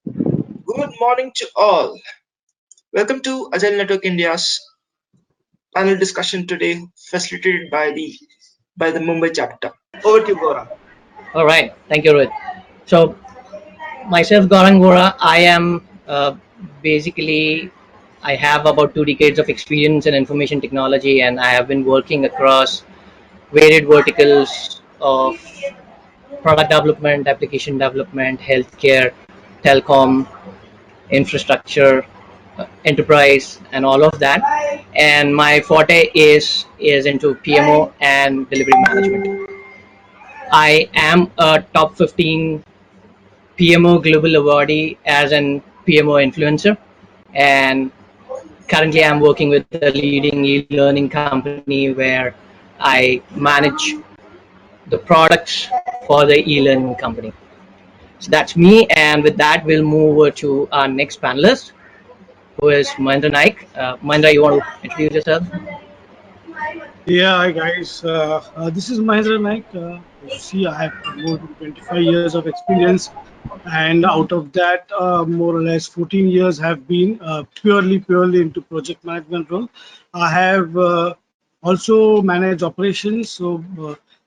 Good morning to all. Welcome to Agile Network India's panel discussion today, facilitated by the Mumbai chapter. Over to you, Gaurav. All right, thank you, Rohit. So, myself, Gaurang Gora, I am basically, I have about 2 decades of experience in information technology, and I have been working across varied verticals of product development, application development, healthcare, telecom, infrastructure, enterprise, and all of that. And my forte is into PMO and delivery management. I am a top 15 PMO Global Awardee as an PMO influencer, and currently I'm working with a leading e-learning company where I manage the products for the e-learning company. So that's me, and with that, we'll move over to our next panelist, who is Mahendra Naik. Mahendra, you want to introduce yourself? Yeah, hi guys. This is Mahendra Naik. As you see, I have more than 25 years of experience, and out of that, more or less 14 years have been purely into project management role. I have also managed operations, so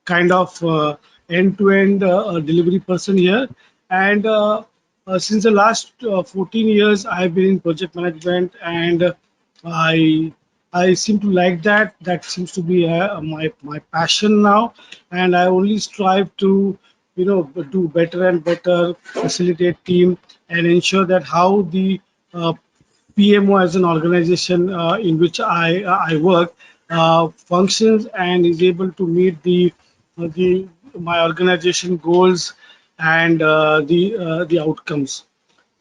kind of end-to-end delivery person here. And since the last 14 years, I have been in project management, and I I seem to like that. That seems to be my passion now, and I only strive to do better and better, facilitate team, and ensure that how the PMO as an organization in which I work functions and is able to meet the my organization goals and the outcomes.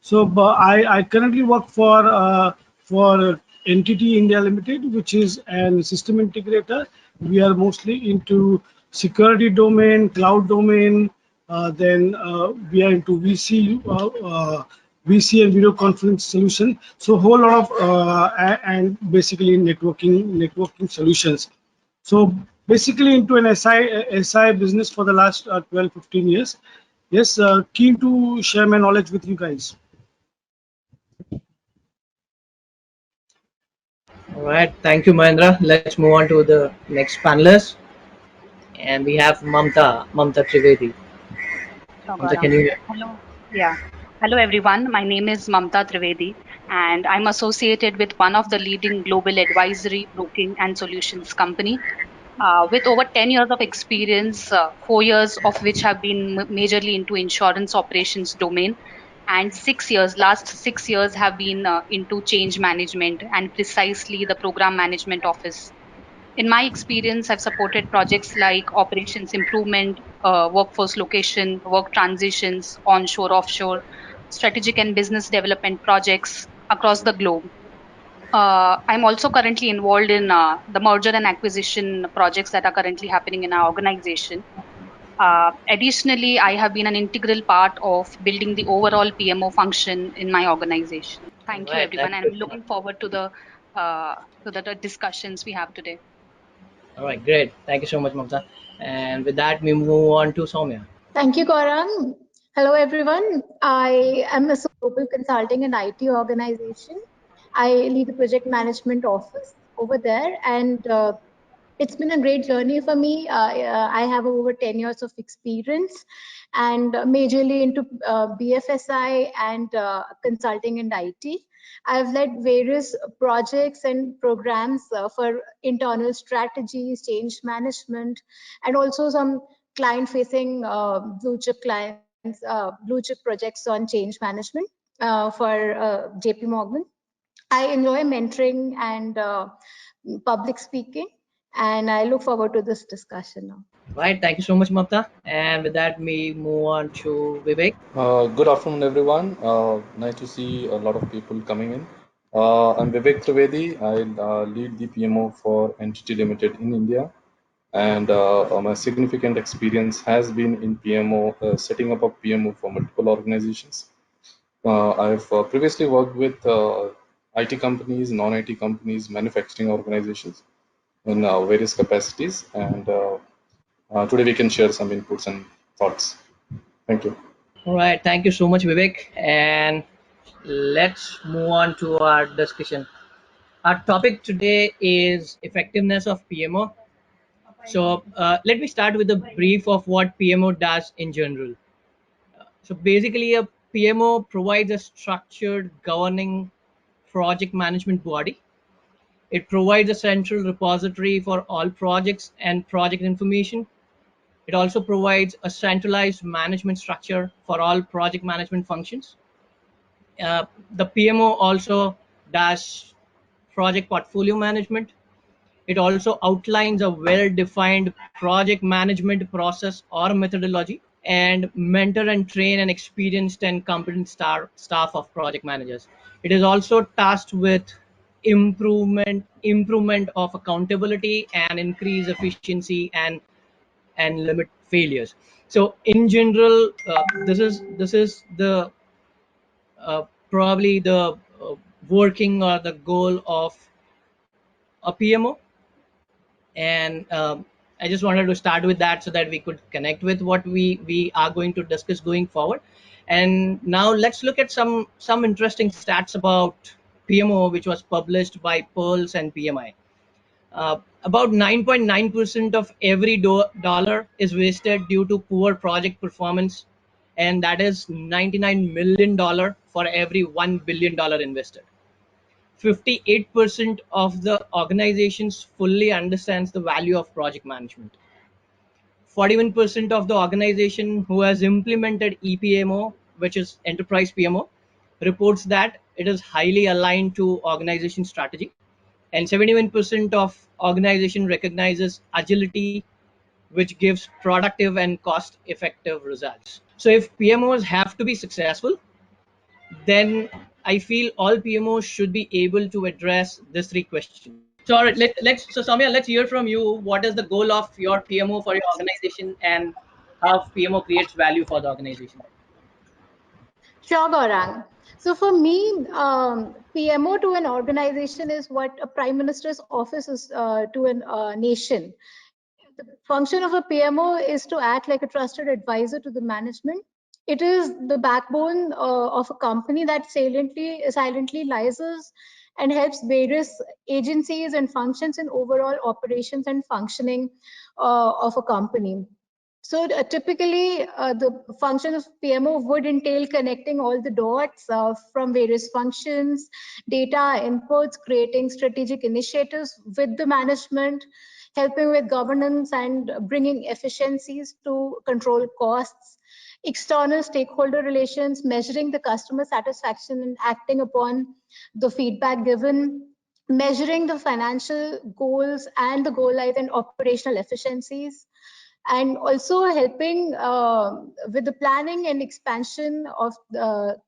So I currently work for Entity India Limited, which is an system integrator. We are mostly into security domain, cloud domain. Then we are into VC and video conference solution. So whole lot of and basically networking solutions. So basically into an SI business for the last 12, 15 years. Yes, keen to share my knowledge with you guys. All right, thank you, Mahendra. Let's move on to the next panelist, and we have Mamta Trivedi. Sure, Mamta, Gaurav. can you? Hello. Yeah. Hello, everyone. My name is Mamta Trivedi, and I'm associated with one of the leading global advisory, broking, and solutions company. With over 10 years of experience, 4 years of which have been majorly into insurance operations domain, and 6 years, last 6 years have been into change management and precisely the program management office. In my experience, I've supported projects like operations improvement, workforce location, work transitions, onshore, offshore, strategic and business development projects across the globe. I'm also currently involved in the merger and acquisition projects that are currently happening in our organization. Additionally, I have been an integral part of building the overall PMO function in my organization. All Thank you, right, everyone, that's and I'm good to know. looking forward uh, to the discussions we have today. All right, great. Thank you so much, Mamta. And with that, we move on to Soumya. Thank you, Gaurang. Hello, everyone. I am a global consulting and IT organization. I lead the project management office over there, and it's been a great journey for me. I have over 10 years of experience and majorly into BFSI and consulting and IT. I've led various projects and programs for internal strategies, change management, and also some client-facing blue chip projects on change management for JP Morgan. I enjoy mentoring and public speaking, and I look forward to this discussion now. Right, thank you so much, Mamta. And with that, we move on to Vivek. Good afternoon, everyone. Nice to see a lot of people coming in. I'm Vivek Trivedi. I lead the PMO for Entity Limited in India, and my significant experience has been in PMO, setting up a PMO for multiple organizations. I've previously worked with IT companies, non-IT companies, manufacturing organizations in various capacities, and today we can share some inputs and thoughts. Thank you. All right, thank you so much, Vivek. And let's move on to our discussion. Our topic today is effectiveness of PMO. So let me start with a brief of what PMO does in general. So basically, a PMO provides a structured governing project management body. It provides a central repository for all projects and project information. It also provides a centralized management structure for all project management functions. The PMO also does project portfolio management. It also outlines a well-defined project management process or methodology and mentor and train an experienced and competent staff of project managers. It is also tasked with improvement of accountability and increase efficiency and limit failures. So in general, this is the probably the working or the goal of a PMO. And I just wanted to start with that so that we could connect with what we are going to discuss going forward. And now let's look at some interesting stats about PMO, which was published by Pearls and PMI. About 9.9% of every dollar is wasted due to poor project performance, and that is $99 million for every $1 billion invested. 58% of the organizations fully understands the value of project management. 41% of the organization who has implemented EPMO, which is enterprise PMO, reports that it is highly aligned to organization strategy. And 71% of organization recognizes agility, which gives productive and cost effective results. So if PMOs have to be successful, then I feel all PMOs should be able to address these three questions. So all right, so Soumya, let's hear from you. What is the goal of your PMO for your organization, and how PMO creates value for the organization? Sure, Gaurang. So for me, PMO to an organization is what a prime minister's office is to a nation. The function of a PMO is to act like a trusted advisor to the management. It is the backbone of a company that silently liaises and helps various agencies and functions in overall operations and functioning of a company. So typically, the function of PMO would entail connecting all the dots from various functions, data inputs, creating strategic initiatives with the management, helping with governance and bringing efficiencies to control costs, external stakeholder relations, measuring the customer satisfaction and acting upon the feedback given, measuring the financial goals and the goal life and operational efficiencies, and also helping with the planning and expansion of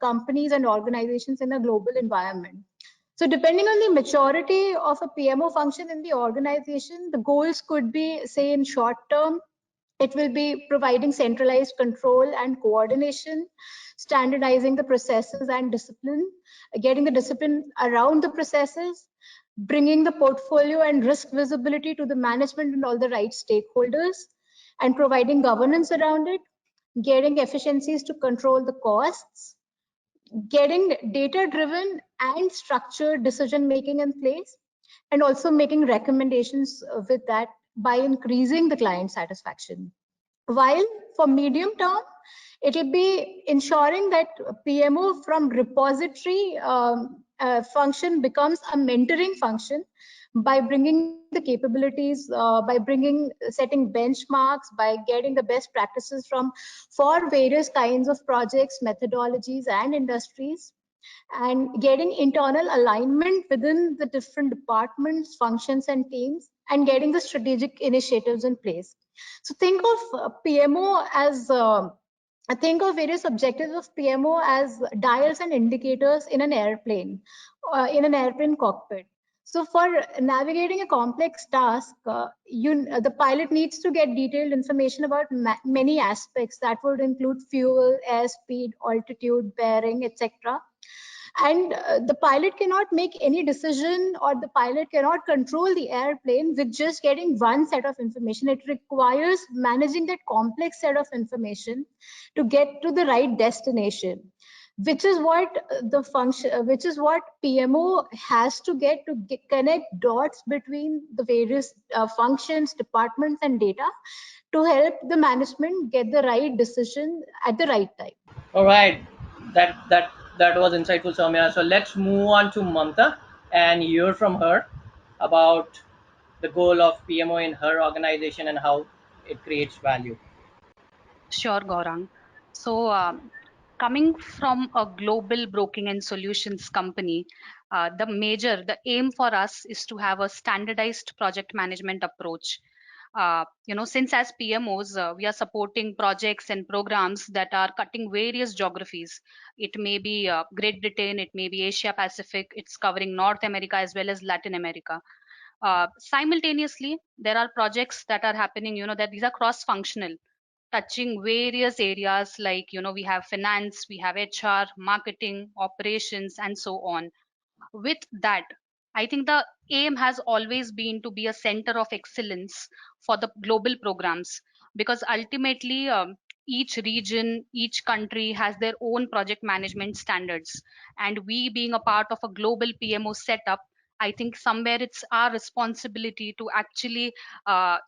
companies and organizations in a global environment. So depending on the maturity of a PMO function in the organization, the goals could be, say, in short term, it will be providing centralized control and coordination, standardizing the processes and discipline, getting the discipline around the processes, bringing the portfolio and risk visibility to the management and all the right stakeholders, and providing governance around it, getting efficiencies to control the costs, getting data driven and structured decision making in place, and also making recommendations with that by increasing the client satisfaction. While for medium term, it will be ensuring that PMO from repository function becomes a mentoring function by bringing the capabilities, by setting benchmarks, by getting the best practices from for various kinds of projects, methodologies, and industries, and getting internal alignment within the different departments, functions, and teams, and getting the strategic initiatives in place. So think of PMO as I think of various objectives of PMO as dials and indicators in an airplane cockpit. So for navigating a complex task, the pilot needs to get detailed information about many aspects that would include fuel, airspeed, altitude, bearing, etc. And the pilot cannot make any decision, or the pilot cannot control the airplane with just getting one set of information. It requires managing that complex set of information to get to the right destination, which is what the function, which is what PMO has to get to connect dots between the various functions, departments, and data to help the management get the right decision at the right time. All right, that was insightful, Soumya. So let's move on to Mamta and hear from her about the goal of PMO in her organization and how it creates value. Sure, Gaurang. So, coming from a global broking and solutions company, the aim for us is to have a standardized project management approach. Since as PMOs, we are supporting projects and programs that are cutting various geographies. It may be Great Britain, it may be Asia Pacific, it's covering North America as well as Latin America. Simultaneously, there are projects that are happening, that these are cross functional, touching various areas like, we have finance, we have HR, marketing, operations, and so on. With that, I think the aim has always been to be a center of excellence for the global programs, because ultimately, each region, each country has their own project management standards. And we, being a part of a global PMO setup, I think somewhere it's our responsibility to actually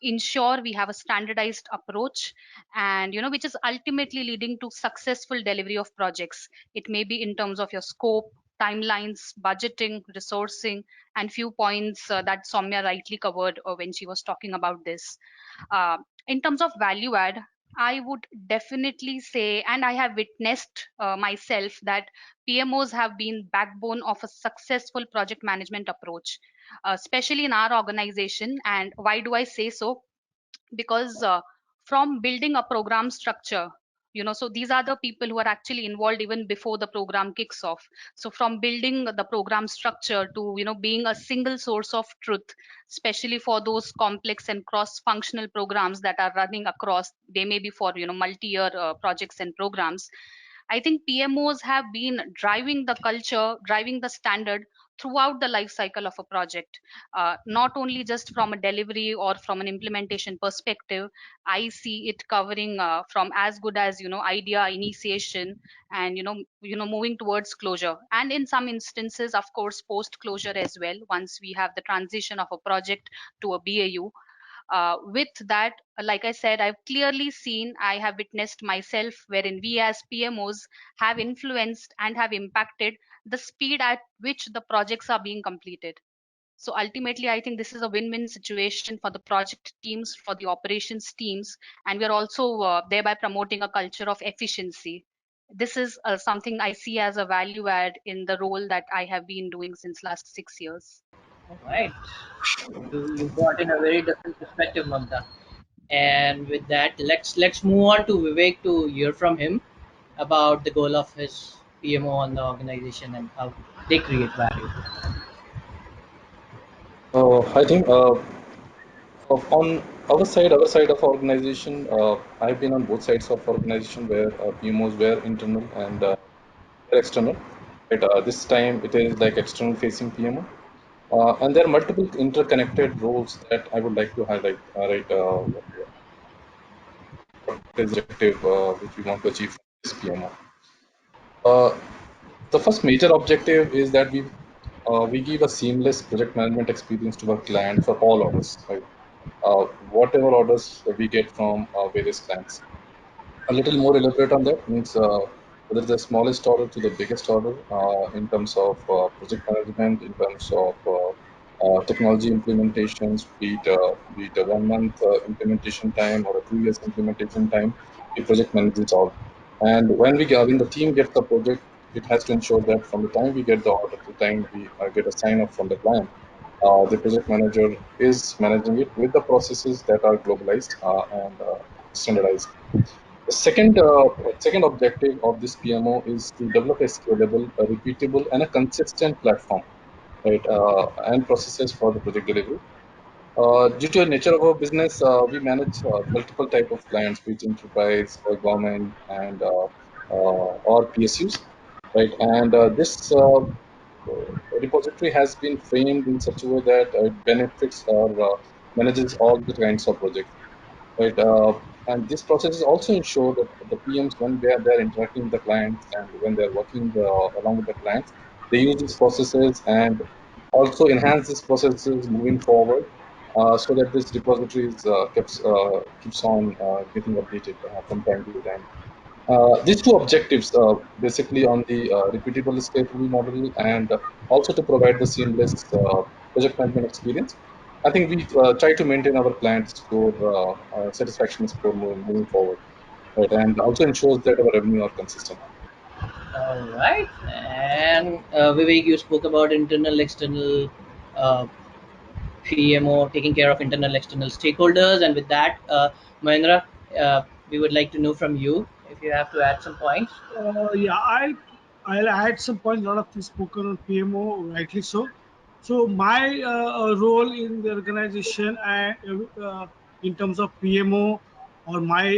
ensure we have a standardized approach, and which is ultimately leading to successful delivery of projects. It may be in terms of your scope, timelines, budgeting, resourcing, and few points that Soumya rightly covered when she was talking about this. Uh, in terms of value add, I would definitely say, and I have witnessed myself, that PMOs have been backbone of a successful project management approach, especially in our organization. And why do I say so? Because from building a program structure, so these are the people who are actually involved even before the program kicks off. So from building the program structure to being a single source of truth, especially for those complex and cross functional programs that are running across, they may be for multi year projects and programs. I think PMOs have been driving the culture, driving the standard throughout the life cycle of a project, not only just from a delivery or from an implementation perspective. I see it covering from as good as idea initiation, and moving towards closure, and in some instances, of course, post closure as well, once we have the transition of a project to a BAU. With that, like I said, I've clearly seen, I have witnessed myself, wherein we as PMOs have influenced and have impacted the speed at which the projects are being completed. So ultimately, I think this is a win-win situation for the project teams, for the operations teams, and we are also thereby promoting a culture of efficiency. This is something I see as a value add in the role that I have been doing since last 6 years. All right, you brought in a very different perspective, Mamta. And with that, let's move on to Vivek to hear from him about the goal of his PMO on the organization and how they create value. I think on our side of organization, I've been on both sides of organization where PMOs were internal and were external. But this time it is like external facing PMO. And there are multiple interconnected roles that I would like to highlight. What is the objective which we want to achieve from this PMO? Uh, the first major objective is that we give a seamless project management experience to our client for all orders, right? Whatever orders we get from various clients. A little more elaborate on that means whether the smallest order to the biggest order in terms of project management, in terms of technology implementations, be it a 1 month implementation time or a 2 years implementation time, the project manages all. And when the team gets the project, it has to ensure that from the time we get the order to the time we get a sign off from the client, the project manager is managing it with the processes that are globalized and standardized. The second objective of this PMO is to develop a scalable, a repeatable, and a consistent platform, right, and processes for the project delivery. Due to the nature of our business, we manage multiple type of clients, which enterprise, government, and or PSUs. right? And this repository has been framed in such a way that it benefits or manages all the kinds of projects, right? And this process is also ensure that the PMs, when they're interacting with the clients and when they're working along with the clients, they use these processes and also enhance these processes moving forward, so that this repository is keeps on getting updated from time to time. These two objectives, basically on the repeatable scalable model and also to provide the seamless project management experience. I think we try to maintain our client score, satisfaction score moving forward, right? And also ensures that our revenue are consistent. All right. And Vivek, you spoke about internal, external, uh, PMO, taking care of internal, external stakeholders. And with that, Mahendra, we would like to know from you if you have to add some points. Yeah, I'll add some points. A lot of things spoken on PMO, rightly so. So my role in the organization, in terms of PMO, or my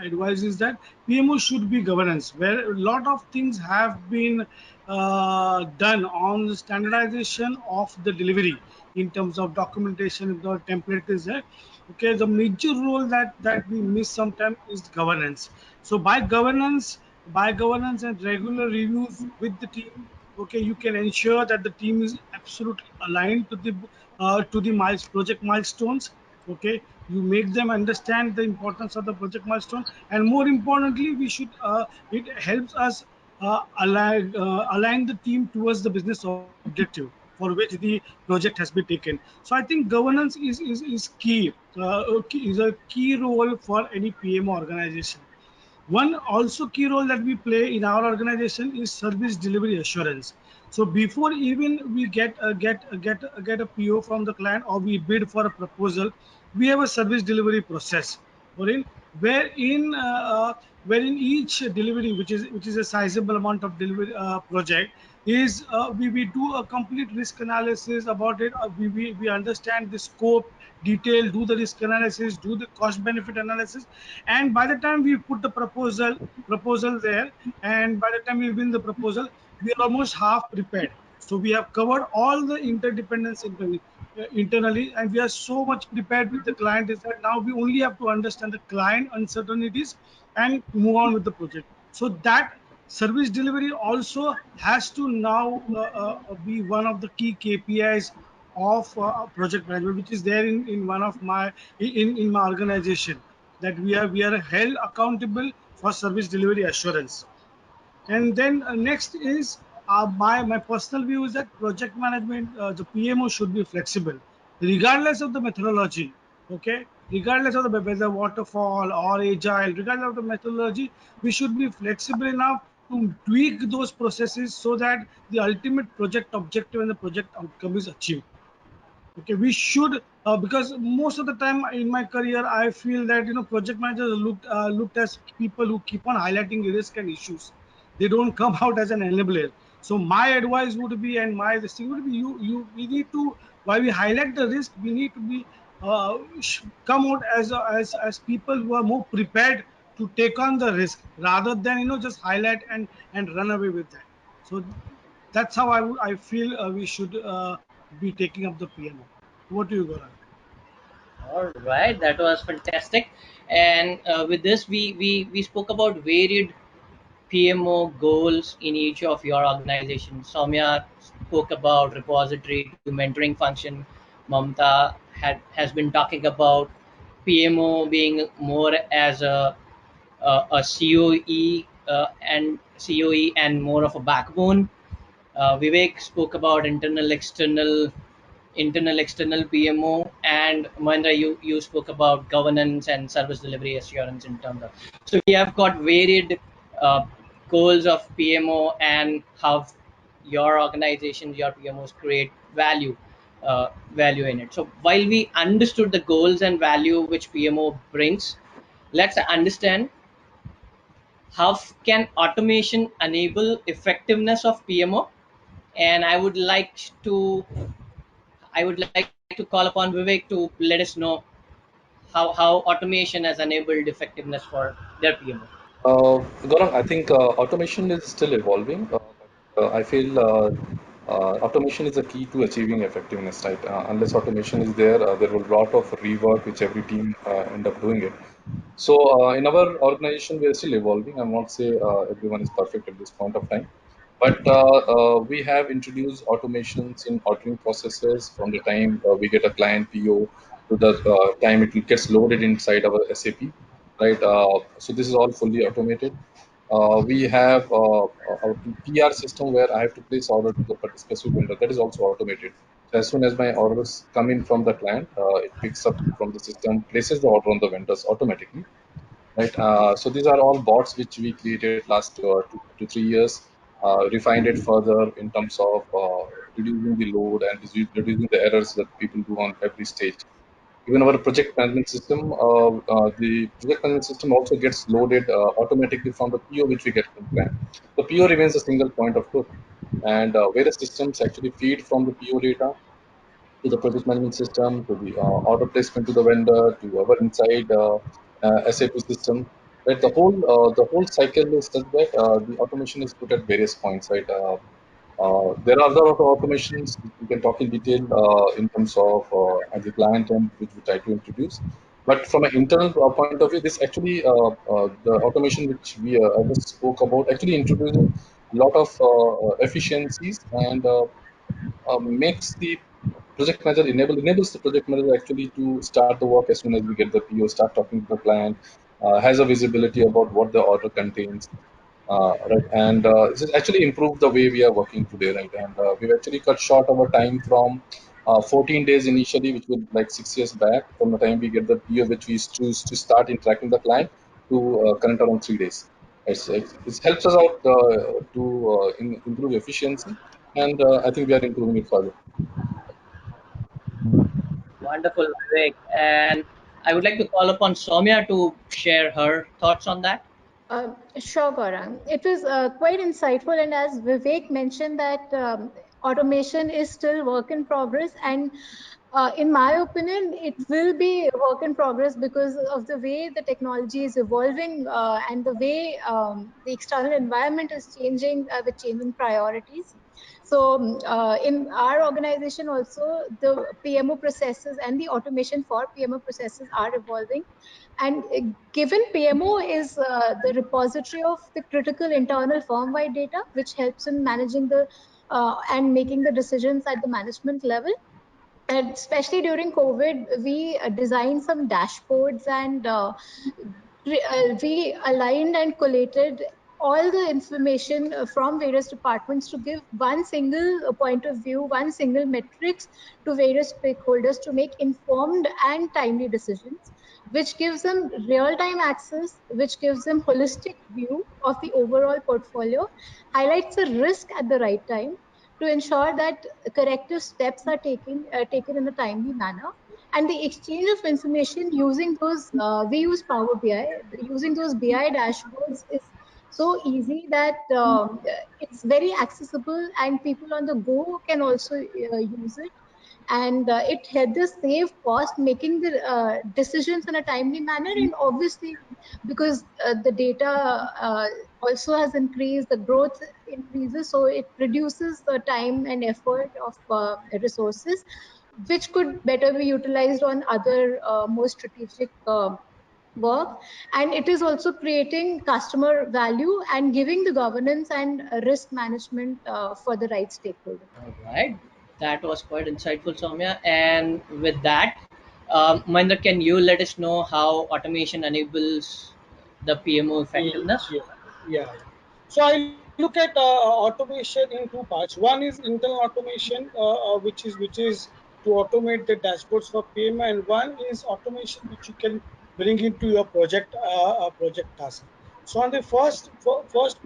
advice is that PMO should be governance, where a lot of things have been done on the standardization of the delivery in terms of documentation. If the template is there, okay, the major role that we miss sometimes is governance. So by governance and regular reviews with the team, okay, you can ensure that the team is absolutely aligned to the project milestones. Okay, you make them understand the importance of the project milestone, and more importantly, we should it helps us align the team towards the business objective for which the project has been taken. So I think governance is key, is a key role for any PMO organization. One also key role that we play in our organization is service delivery assurance. So before even we get a PO from the client, or we bid for a proposal, we have a service delivery process, wherein wherein uh, wherein each delivery, which is a sizable amount of delivery project, is we do a complete risk analysis about it. We understand the scope, detail, do the risk analysis, do the cost benefit analysis, and by the time we put the proposal there, and by the time we win the proposal, we are almost half prepared. So we have covered all the interdependence internally, and we are so much prepared with the client is that now we only have to understand the client uncertainties and move on with the project. So that service delivery also has to now be one of the key KPIs of project management, which is there in one of my in my organization, that we are held accountable for service delivery assurance. And then next is my personal view is that project management, the PMO should be flexible, regardless of the methodology. Okay, regardless of the whether waterfall or agile, regardless of the methodology, we should be flexible enough to tweak those processes so that the ultimate project objective and the project outcome is achieved. Okay, we should, because most of the time in my career I feel that project managers are looked as people who keep on highlighting risk and issues. They don't come out as an enabler. So my advice would be, and my this thing would be, you we need to, while we highlight the risk, we need to be come out as people who are more prepared to take on the risk, rather than just highlight and run away with that. So that's how I feel we should be taking up the PMO. What do you, Gaurav? All right, that was fantastic. And with this, we spoke about varied PMO goals in each of your organizations. Soumya spoke about repository to mentoring function. Mamta has been talking about PMO being more as a COE and COE and more of a backbone. Vivek spoke about internal external PMO, and Mahendra, you spoke about governance and service delivery assurance in terms of. So we have got varied uh, goals of PMO and how your organization, your PMOs create value in it. So while we understood the goals and value which PMO brings, let's understand how can automation enable effectiveness of PMO. And I would like to call upon Vivek to let us know how automation has enabled effectiveness for their PMO. Gaurang, I think automation is still evolving. I feel automation is a key to achieving effectiveness, right? Unless automation is there, there will be a lot of rework which every team end up doing it. So in our organization, we are still evolving. I won't say everyone is perfect at this point of time, but we have introduced automations in ordering processes from the time we get a client PO to the time it gets loaded inside our SAP, right? So this is all fully automated. We have a PR system where I have to place order to the specific vendor. That is also automated. So as soon as my orders come in from the client, it picks up from the system, places the order on the vendors automatically, right? So these are all bots which we created last 2 to 3 years, refined it further in terms of reducing the load and reducing the errors that people do on every stage. Even our project management system, the project management system also gets loaded automatically from the PO which we get from client. The PO remains a single point of truth, and various systems actually feed from the PO data to the project management system, to the order placement to the vendor, to our inside SAP system. Right, the whole cycle is such that the automation is put at various points. Right, there are other automations we can talk in detail in terms of at the client end, which we try to introduce. But from an internal point of view, this actually the automation which we I just spoke about actually introducing a lot of efficiencies and makes the project manager enables the project manager actually to start the work as soon as we get the PO, start talking to the client, has a visibility about what the order contains, right? And this has actually improved the way we are working today, right? And we've actually cut short our time from 14 days initially, which was like 6 years back, from the time we get the PO, which we choose to start interacting the client, to current around 3 days. It helps us out to improve efficiency, and I think we are improving it further. Wonderful, Vivek. And I would like to call upon Soumya to share her thoughts on that. Sure, Gaurang. It was quite insightful, and as Vivek mentioned, that automation is still work in progress, and in my opinion, it will be a work in progress because of the way the technology is evolving and the way the external environment is changing with changing priorities. So, in our organization also, the PMO processes and the automation for PMO processes are evolving. And given PMO is the repository of the critical internal firm-wide data, which helps in managing the and making the decisions at the management level. And especially during COVID, we designed some dashboards and we aligned and collated all the information from various departments to give one single point of view, one single metrics to various stakeholders to make informed and timely decisions, which gives them real-time access, which gives them holistic view of the overall portfolio, highlights the risk at the right time to ensure that corrective steps are taken in a timely manner, and the exchange of information using those we use Power BI. Using those BI dashboards is so easy that it's very accessible and people on the go can also use it, and it helped us save cost making the decisions in a timely manner, and obviously because the data also has increased, the growth increases, so it reduces the time and effort of resources which could better be utilized on other more strategic work, and it is also creating customer value and giving the governance and risk management for the right stakeholder. All right. That was quite insightful, Soumya. And with that, Mahendra, can you let us know how automation enables the PMO effectiveness? Yeah, yeah, yeah. So I look at automation in two parts. One is internal automation, which is to automate the dashboards for PM, and one is automation which you can bring into your project task. So on the first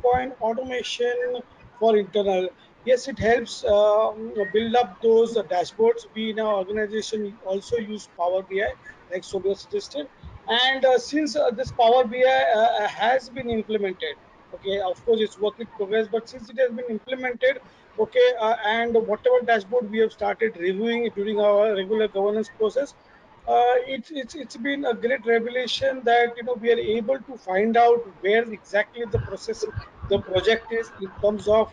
point, automation for internal, yes, it helps build up those dashboards. We in our organization also use Power BI, like Sobia suggested, and since this Power BI has been implemented, okay, of course it's work in progress, but since it has been implemented, okay, and whatever dashboard we have started reviewing it during our regular governance process, it's been a great revelation that we are able to find out where exactly the project is in terms of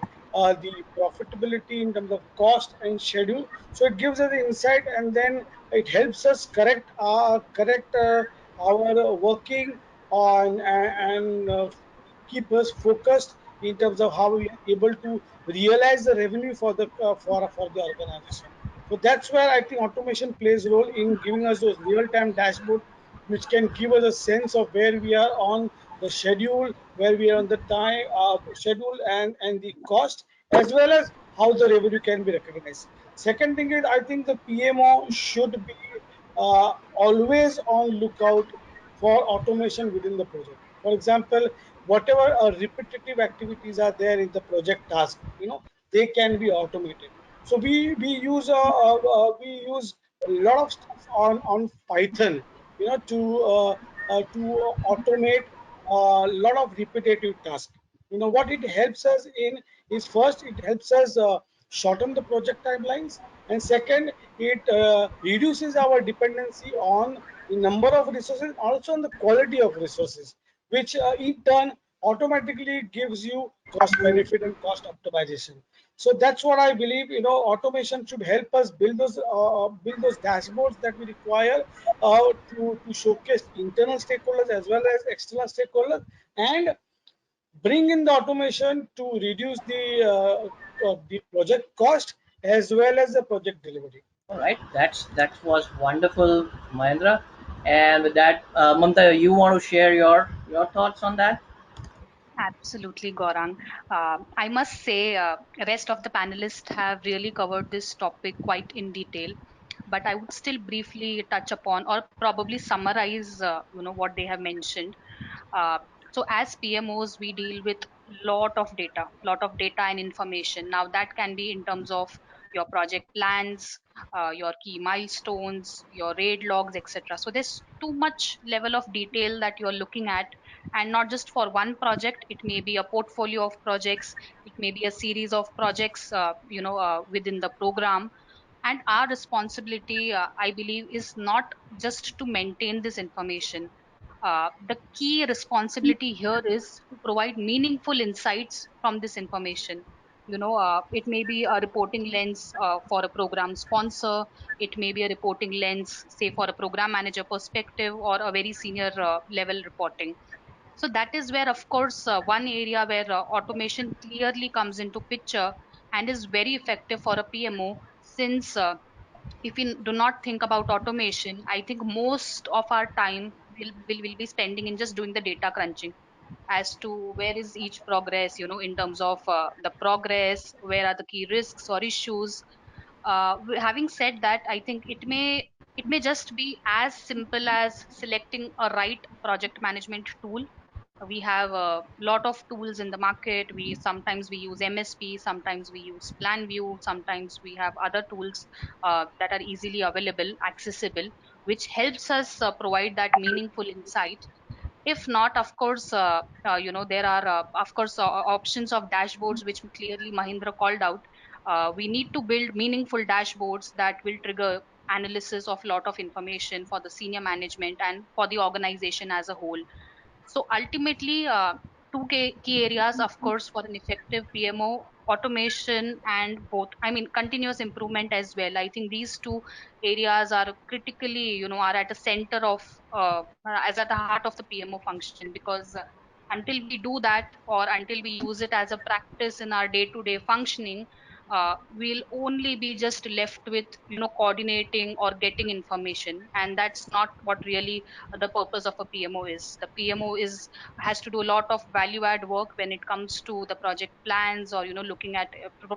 the profitability in terms of cost and schedule. So it gives us the insight, and then it helps us correct our working on and keep us focused in terms of how we are able to realize the revenue for the for the organization. So that's where I think automation plays a role in giving us those real-time dashboard, which can give us a sense of where we are on the schedule, where we are on the time schedule, and the cost, as well as how the revenue can be recognized. Second thing is, I think the PMO should be always on lookout for automation within the project. For example, whatever repetitive activities are there in the project task, they can be automated. So we use a lot of stuff on Python, to automate a lot of repetitive tasks. What it helps us in is, first, it helps us shorten the project timelines, and second, it reduces our dependency on the number of resources, also on the quality of resources, which in turn automatically gives you cost benefit and cost optimization. So that's what I believe. Automation should help us build those dashboards that we require to showcase internal stakeholders as well as external stakeholders, and bring in the automation to reduce the project cost as well as the project delivery. All right, that was wonderful, Mahendra. And with that, Mamta, you want to share your thoughts on that? Absolutely, Gaurang. I must say, rest of the panelists have really covered this topic quite in detail, but I would still briefly touch upon or probably summarize, what they have mentioned. Uh, so as PMOs, we deal with lot of data and information. Now that can be in terms of your project plans, your key milestones, your raid logs, etc. So there's too much level of detail that you're looking at, and not just for one project. It may be a portfolio of projects. It may be a series of projects, within the program. And our responsibility, I believe, is not just to maintain this information. The key responsibility here is to provide meaningful insights from this information. It may be a reporting lens for a program sponsor. It may be a reporting lens, say, for a program manager perspective, or a very senior level reporting. So that is where, of course, one area where automation clearly comes into picture and is very effective for a PMO, since if we do not think about automation, I think most of our time will be spending in just doing the data crunching as to where is each progress, in terms of the progress, where are the key risks or issues. Having said that, I think it may just be as simple as selecting a right project management tool. We have a lot of tools in the market. We use MSP, sometimes we use PlanView, sometimes we have other tools that are easily available, accessible, which helps us provide that meaningful insight. If not, of course, there are of course options of dashboards, which clearly Mahindra called out. We need to build meaningful dashboards that will trigger analysis of lot of information for the senior management and for the organization as a whole. So ultimately, two key areas, of course, for an effective PMO: automation and both. I mean, continuous improvement as well. I think these two areas are critically, are at the center of, as at the heart of the PMO function, because until we do that, or until we use it as a practice in our day-to-day functioning, we'll only be just left with, coordinating or getting information, and that's not what really the purpose of a PMO is. The PMO is has to do a lot of value add work when it comes to the project plans, or looking at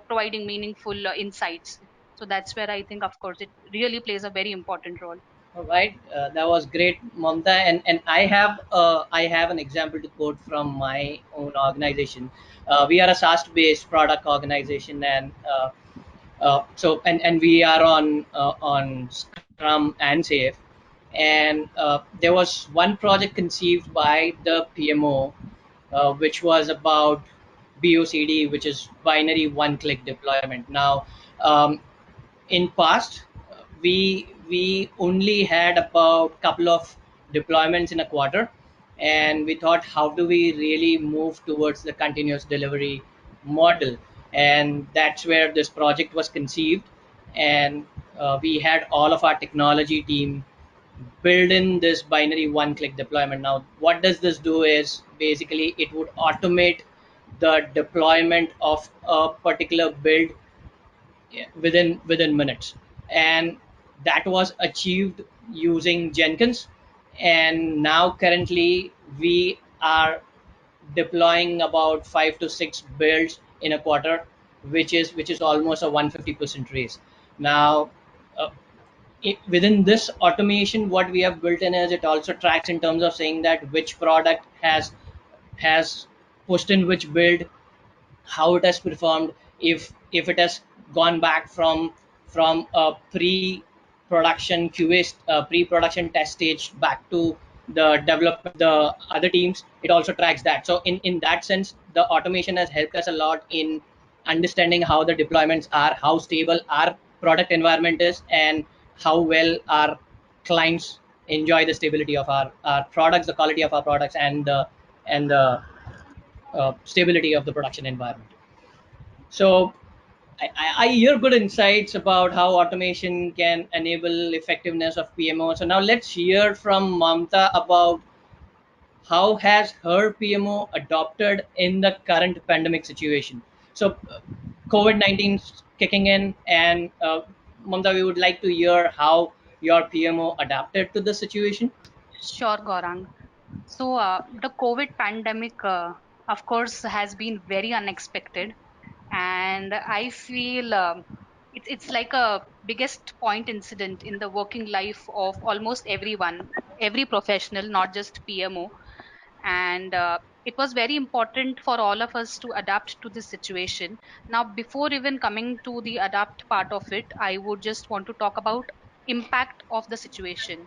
providing meaningful insights. So that's where I think, of course, it really plays a very important role. All right, that was great, Mamta, and I have an example to quote from my own organization. We are a SaaS-based product organization, and and we are on Scrum and Safe, and there was one project conceived by the PMO, which was about BOCD, which is binary one-click deployment. Now, um, in past, we only had about couple of deployments in a quarter, and we thought, how do we really move towards the continuous delivery model? and that's where this project was conceived. And we had all of our technology team build in this binary one-click deployment. Now, what does this do is basically it would automate the deployment of a particular build within minutes, and that was achieved using Jenkins. And now currently we are deploying about 5 to 6 builds in a quarter, which is almost a 150% raise. Now, uh, within this automation, what we have built in is it also tracks in terms of saying that which product has pushed in which build, how it has performed, if it has gone back from a pre-production QA, pre-production test stage back to the development the other teams. It also tracks that. So in that sense, the automation has helped us a lot in understanding how the deployments are, how stable our product environment is, and how well our clients enjoy the stability of our products, the quality of our products, and the stability of the production environment. So I hear good insights about how automation can enable effectiveness of PMO. So now let's hear from Mamta about how has her PMO adopted in the current pandemic situation. So COVID-19 kicking in, and Mamta, we would like to hear how your PMO adapted to the situation. Sure, Gaurang. So, the COVID pandemic, of course, has been very unexpected, and I feel it's like a biggest point incident in the working life of almost everyone, every professional, not just PMO. And it was very important for all of us to adapt to this situation. Now, before even coming to the adapt part of it, I would just want to talk about impact of the situation.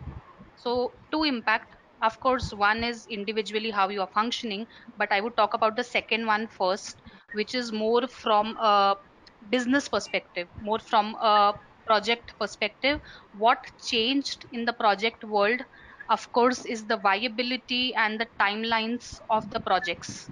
So, two impact, of course, one is individually how you are functioning, but I would talk about the second one first, which is more from a business perspective, more from a project perspective. What changed in the project world, of course, is the viability and the timelines of the projects.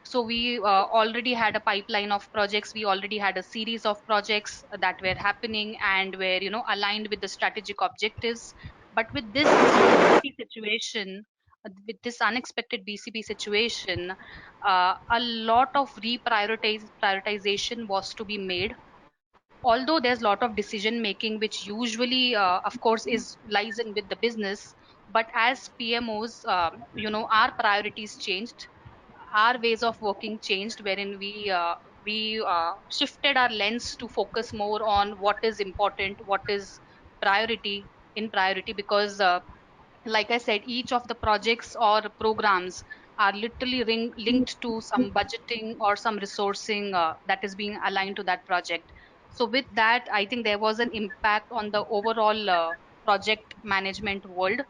So we already had a pipeline of projects. We already had a series of projects that were happening and were, aligned with the strategic objectives. But with this BCP situation, with this unexpected BCP situation, a lot of prioritization was to be made. Although there's a lot of decision making which usually of course is lies in with the business, but as PMOs, our priorities changed, our ways of working changed, wherein we shifted our lens to focus more on what is important, what is priority in priority, because like I said, each of the projects or programs are literally linked to some budgeting or some resourcing that is being aligned to that project. So with that, I think there was an impact on the overall project management world.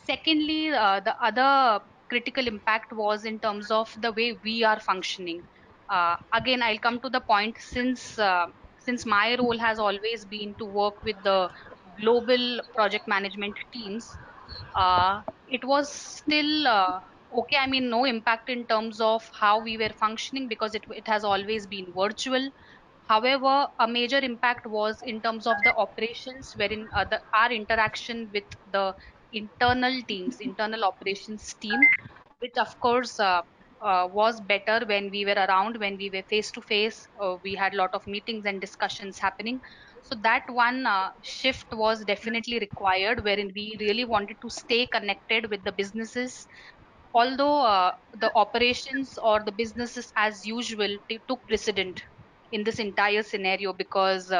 Secondly, the other critical impact was in terms of the way we are functioning. Again, I'll come to the point, since my role has always been to work with the global project management teams. It was still okay. I mean, no impact in terms of how we were functioning because it has always been virtual. However, a major impact was in terms of the operations, wherein our interaction with the internal teams, internal operations team, which of course was better when we were around, when we were face to face. We had a lot of meetings and discussions happening. So that one shift was definitely required, wherein we really wanted to stay connected with the businesses. Although the operations or the businesses as usual took precedent in this entire scenario, because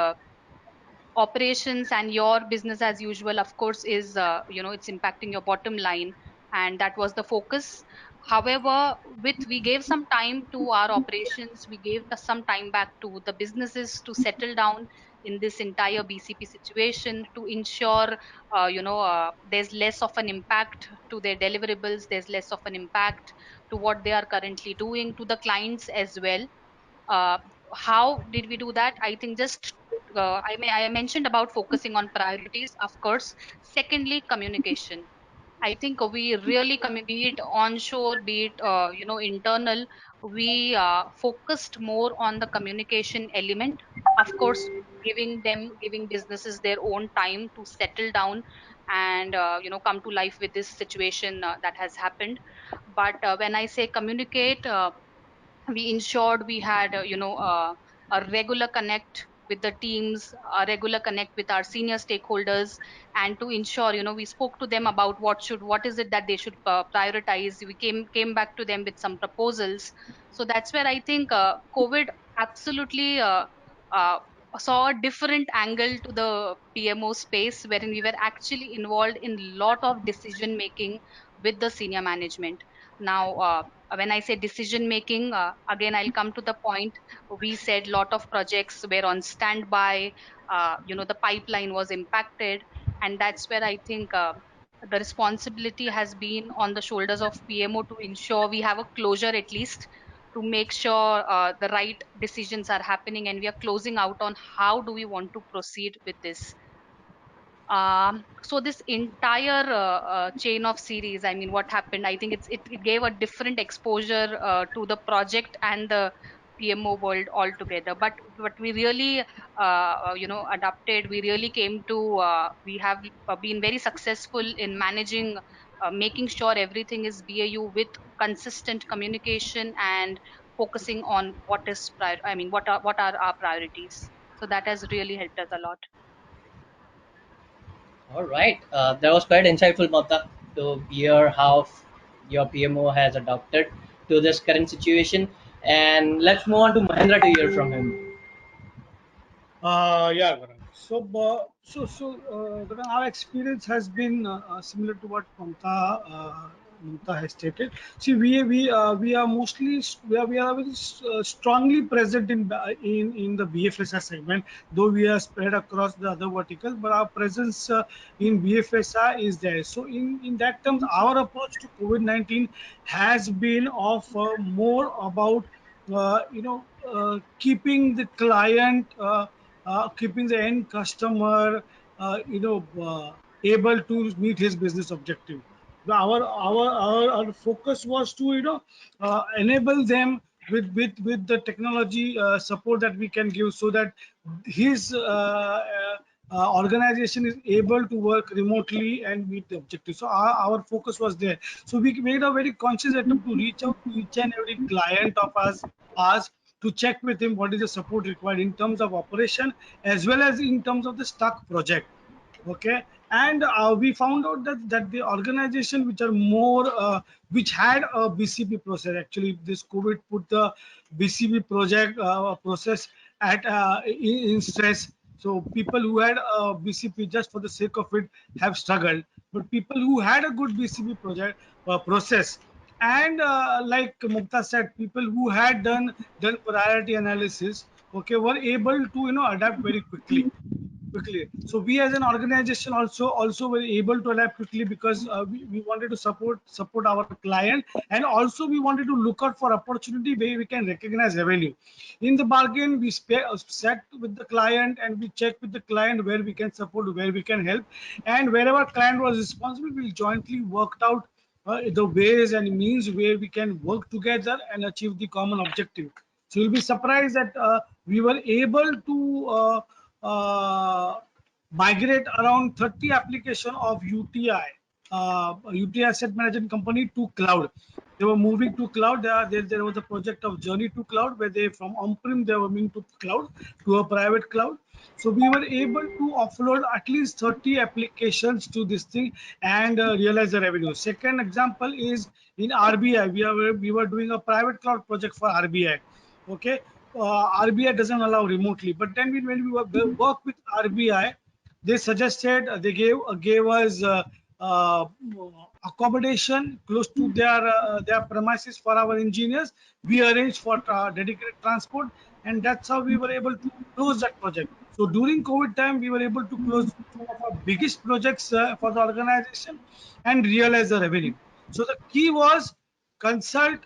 operations and your business as usual, of course, is it's impacting your bottom line, and that was the focus. However, with we gave some time to our operations, we gave some time back to the businesses to settle down in this entire BCP situation, to ensure there's less of an impact to their deliverables, there's less of an impact to what they are currently doing, to the clients as well. uh, how did we do that? I think just I mentioned about focusing on priorities, of course. Secondly, communication. I think we really be it onshore, be it internal. We focused more on the communication element. Of course, giving businesses their own time to settle down and come to life with this situation that has happened. But when I say communicate, we ensured we had a regular connect with the teams, a regular connect with our senior stakeholders, and to ensure we spoke to them about what is it that they should prioritize. We came back to them with some proposals. So that's where I think COVID absolutely uh, saw a different angle to the PMO space, wherein we were actually involved in lot of decision making with the senior management. Now when I say decision making, again I'll come to the point. We said lot of projects were on standby. The pipeline was impacted, and that's where I think the responsibility has been on the shoulders of PMO to ensure we have a closure, at least to make sure the right decisions are happening, and we are closing out on how do we want to proceed with this. So this entire chain of series, I mean, what happened? I think it gave a different exposure to the project and the PMO world altogether. But we really, adapted. We really came to. We have been very successful in managing, making sure everything is BAU with consistent communication and focusing on what is I mean, what are our priorities. So that has really helped us a lot. All right, that was quite insightful, Mata, to hear how your PMO has adapted to this current situation. And let's move on to Mahendra to hear from him. Yeah, Gaurang. Gaurang, our experience has been similar to what Mamta has stated. See, we are mostly we are very strongly present in the BFSI segment, though we are spread across the other verticals, but our presence in BFSI is there. So in that terms, our approach to COVID-19 has been of more about keeping the client. Keeping the end customer able to meet his business objective. Our focus was to enable them with the technology support that we can give, so that his organization is able to work remotely and meet the objective. So our focus was there. So we made a very conscious attempt to reach out to each and every client of us to check with him what is the support required in terms of operation as well as in terms of the stuck project. Okay, and we found out that the organization which are more which had a BCP process, actually this COVID put the BCP project process at in stress. So people who had BCP just for the sake of it have struggled, but people who had a good BCP project process, and like Mukta said, people who had done priority analysis, okay, were able to adapt very quickly. So we as an organization also were able to adapt quickly, because we wanted to support our client, and also we wanted to look out for opportunity where we can recognize revenue. In the bargain, we sat with the client and we check with the client where we can support, where we can help, and wherever client was responsible, we jointly worked out the ways and means where we can work together and achieve the common objective. So you'll be surprised that we were able to migrate around 30 application of UTI, UTI Asset Management Company, to cloud. They were moving to cloud. There was a project of journey to cloud, where they from on-prem they were moving to cloud, to a private cloud. So we were able to offload at least 30 applications to this thing and realize the revenue. Second example is in RBI. We were doing a private cloud project for RBI. Okay, RBI doesn't allow remotely, but then when work with RBI, they suggested they gave us uh, accommodation close to their premises for our engineers. We arranged for dedicated transport, and that's how we were able to close that project. So during COVID time, we were able to close some of our biggest projects for the organization and realize the revenue. So the key was consult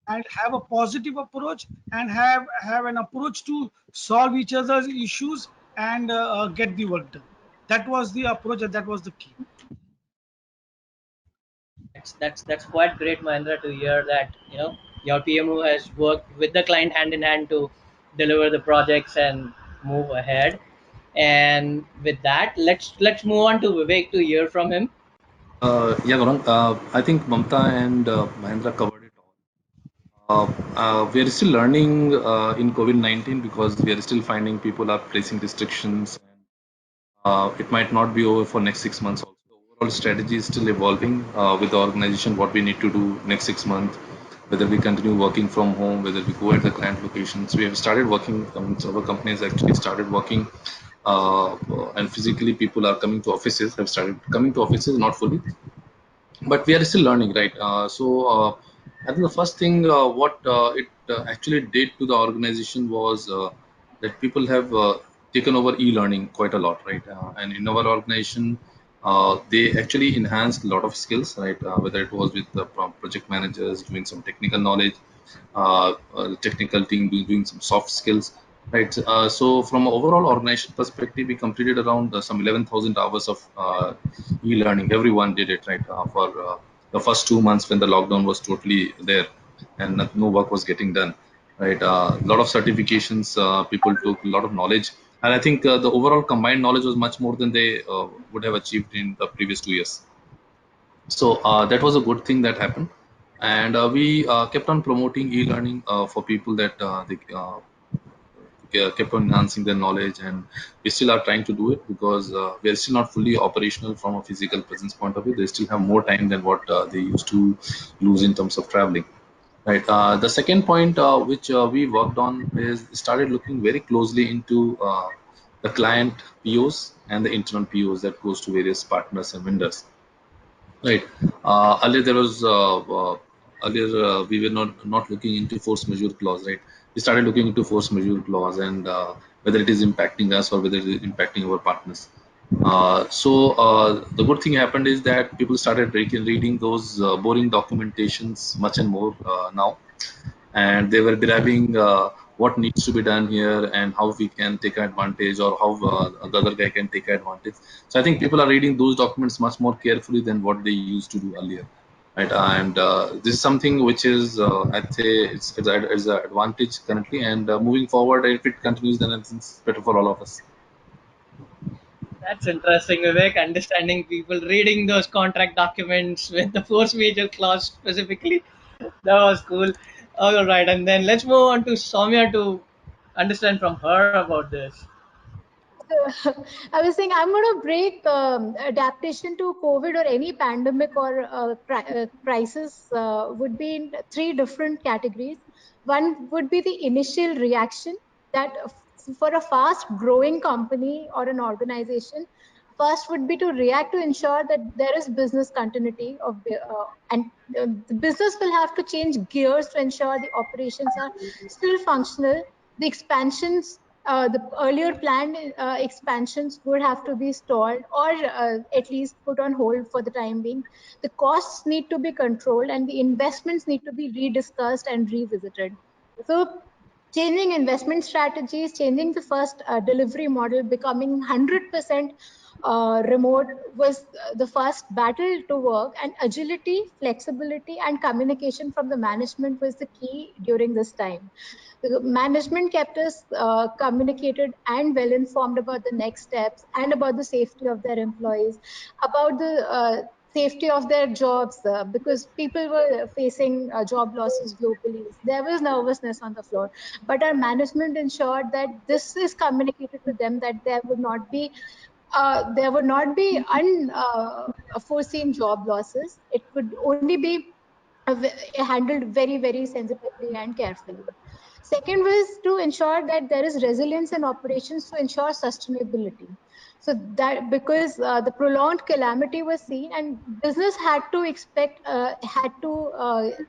and have a positive approach, and have an approach to solve each other's issues and get the work done. That was the approach, and that was the key. That's quite great, Mahendra, to hear that your PMO has worked with the client hand in hand to deliver the projects and move ahead. And with that, let's move on to Vivek to hear from him. Yeah, Gaurang, I think Mamta and Mahendra covered it all. We are still learning in COVID-19 because we are still finding people are placing restrictions. It might not be over for next 6 months also. The overall strategy is still evolving with the organization, what we need to do next 6 months, whether we continue working from home, whether we go at the client locations. We have started working, our companies actually started working and physically people are coming to offices, have started coming to offices, not fully, but we are still learning, right? I think the first thing what it actually did to the organization was that people have taken over e-learning quite a lot, right? And in our organization, they actually enhanced a lot of skills, right? Whether it was with the project managers doing some technical knowledge, the technical team doing some soft skills, right? So from an overall organization perspective, we completed around some 11,000 hours of e-learning. Everyone did it, right? For the first 2 months when the lockdown was totally there and no work was getting done, right? A lot of certifications, people took a lot of knowledge, and I think the overall combined knowledge was much more than they would have achieved in the previous 2 years. So that was a good thing that happened, and we kept on promoting e-learning for people that they kept on enhancing their knowledge, and we still are trying to do it because we are still not fully operational from a physical presence point of view. They still have more time than what they used to lose in terms of traveling. Right. The second point which we worked on is started looking very closely into the client POs and the internal POs that goes to various partners and vendors. Right. Earlier there was earlier we were not looking into force majeure clause, right? We started looking into force majeure clause and whether it is impacting us or whether it is impacting our partners. So the good thing happened is that people started reading those boring documentations much and more now, and they were deriving what needs to be done here and how we can take advantage or how the other guy can take advantage. So I think people are reading those documents much more carefully than what they used to do earlier, right? And this is something which is I'd say it's an advantage currently, and moving forward, if it continues, then it's better for all of us. That's interesting, Vivek. Understanding people reading those contract documents with the force major clause specifically. That was cool. All right, and then let's move on to Soumya to understand from her about this. So, I was saying I'm going to break adaptation to COVID or any pandemic or crisis would be in three different categories. One would be the initial reaction that for a fast growing company or an organization, first would be to react to ensure that there is business continuity of and the business will have to change gears to ensure the operations are still functional. The expansions the earlier planned expansions would have to be stalled or at least put on hold for the time being. The costs need to be controlled and the investments need to be rediscussed and revisited. So, changing investment strategies, changing the first delivery model, becoming 100% remote was the first battle to work, and agility, flexibility, and communication from the management was the key during this time. The management kept us communicated and well informed about the next steps and about the safety of their employees, about the safety of their jobs, because people were facing job losses globally. There was nervousness on the floor, but our management ensured that this is communicated to them, that there would not be unforeseen job losses. It could only be handled very, very sensitively and carefully. Second was to ensure that there is resilience in operations to ensure sustainability. So that because the prolonged calamity was seen and business had to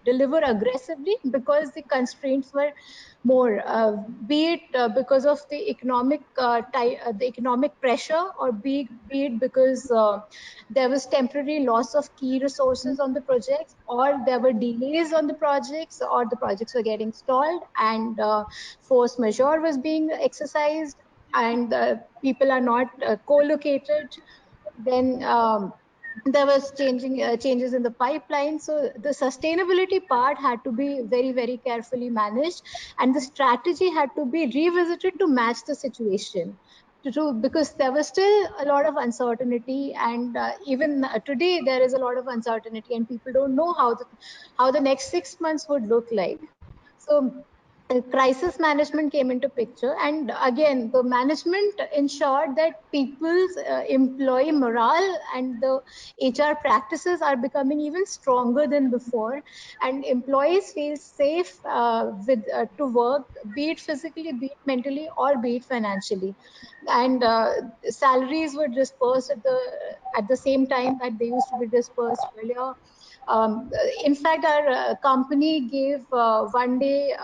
deliver aggressively because the constraints were more, be it because of the economic pressure, or be it because there was temporary loss of key resources on the projects, or there were delays on the projects, or the projects were getting stalled, and force majeure was being exercised, and people are not co-located. Then there was changes in the pipeline, so the sustainability part had to be very, very carefully managed, and the strategy had to be revisited to match the situation, because there was still a lot of uncertainty, and even today there is a lot of uncertainty, and people don't know how the next 6 months would look like. So crisis management came into picture, and again the management ensured that people's employee morale and the HR practices are becoming even stronger than before, and employees feel safe with to work, be it physically, be it mentally, or be it financially. And salaries were dispersed at the same time that they used to be dispersed earlier. um, in fact, our company gave 1 day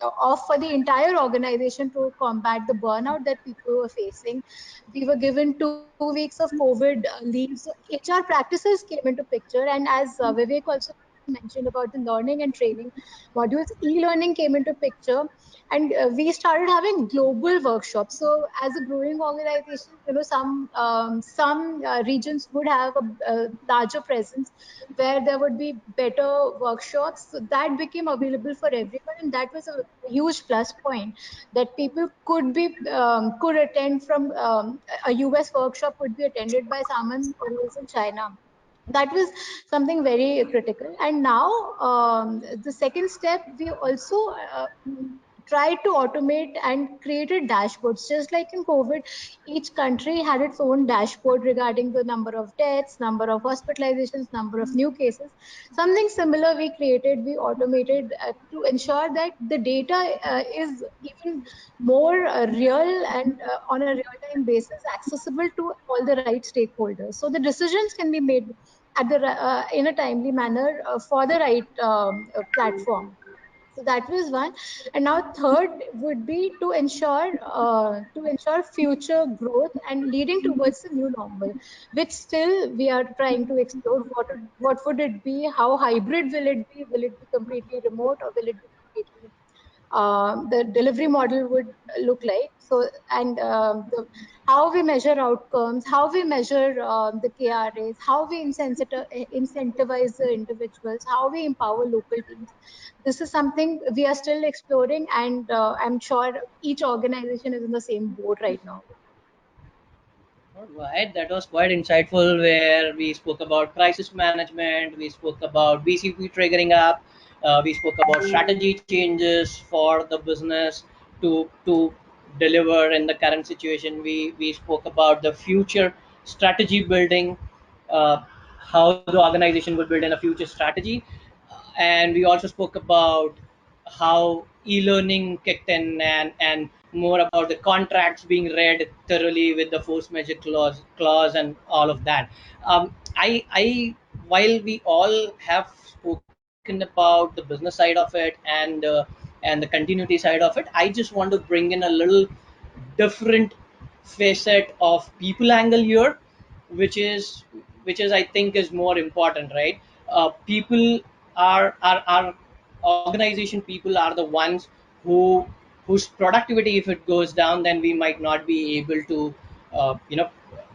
off for the entire organization to combat the burnout that people were facing. We were given 2 weeks of COVID leave. So HR practices came into picture, and as Vivek also mentioned about the learning and training modules, e-learning came into picture, and we started having global workshops. So as a growing organization, some regions would have a larger presence where there would be better workshops. So that became available for everyone, and that was a huge plus point, that people could attend from a US workshop could be attended by someone who is in China. That was something very critical. And now the second step, we also tried to automate and created dashboards. Just like in COVID, each country had its own dashboard regarding the number of deaths, number of hospitalizations, number of new cases. Something similar we created, we automated to ensure that the data is even more real and on a real time basis accessible to all the right stakeholders, so the decisions can be made in a timely manner for the right platform. So that was one. And now third would be to ensure future growth and leading towards the new normal, which still we are trying to explore. What would it be? How hybrid will it be? Will it be completely remote, or will it be completely the delivery model would look like? So, and how we measure outcomes, how we measure the KRAs, how we incentivize the individuals, how we empower local teams. This is something we are still exploring, and I'm sure each organization is in the same boat right now. All right, that was quite insightful. Where we spoke about crisis management, we spoke about BCP triggering up, we spoke about strategy changes for the business to deliver in the current situation. We spoke about the future strategy building, uh, how the organization would build in a future strategy, and we also spoke about how e-learning kicked in, and more about the contracts being read thoroughly with the force majeure clause and all of that. I While we all have spoken about the business side of it and the continuity side of it, I just want to bring in a little different facet of people angle here, which is I think is more important, right? People are organization people are the ones who whose productivity, if it goes down, then we might not be able to uh, you know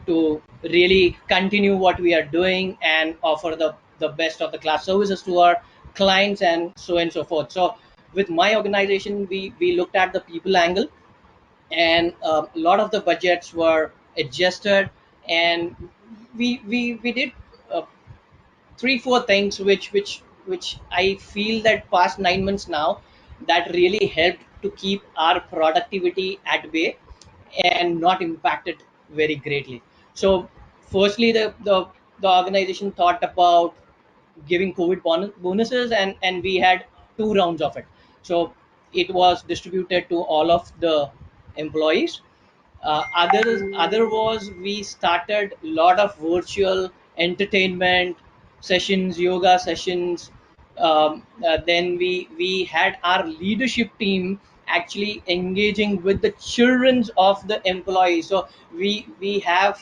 to really continue what we are doing and offer the best of the class services to our clients and so on and so forth. So with my organization, we looked at the people angle, and a lot of the budgets were adjusted, and we did uh, 3 4 things which I feel that past 9 months now, that really helped to keep our productivity at bay and not impacted very greatly. So firstly, the organization thought about giving COVID bonuses, and we had 2 rounds of it. So it was distributed to all of the employees. Other was, we started a lot of virtual entertainment sessions, yoga sessions. Then we had our leadership team actually engaging with the childrens of the employees. So we have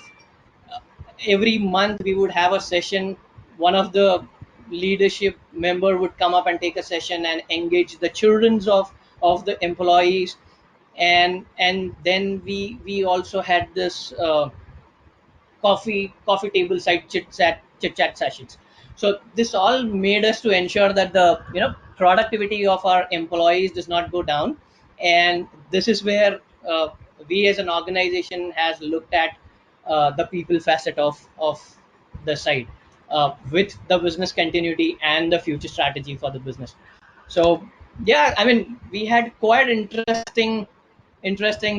every month we would have a session. One of the leadership member would come up and take a session and engage the childrens of the employees. And then we also had this coffee table side chit chat sessions. So this all made us to ensure that the productivity of our employees does not go down. And this is where we as an organization has looked at the people facet of the site, with the business continuity and the future strategy for the business. So yeah, I mean, we had quite interesting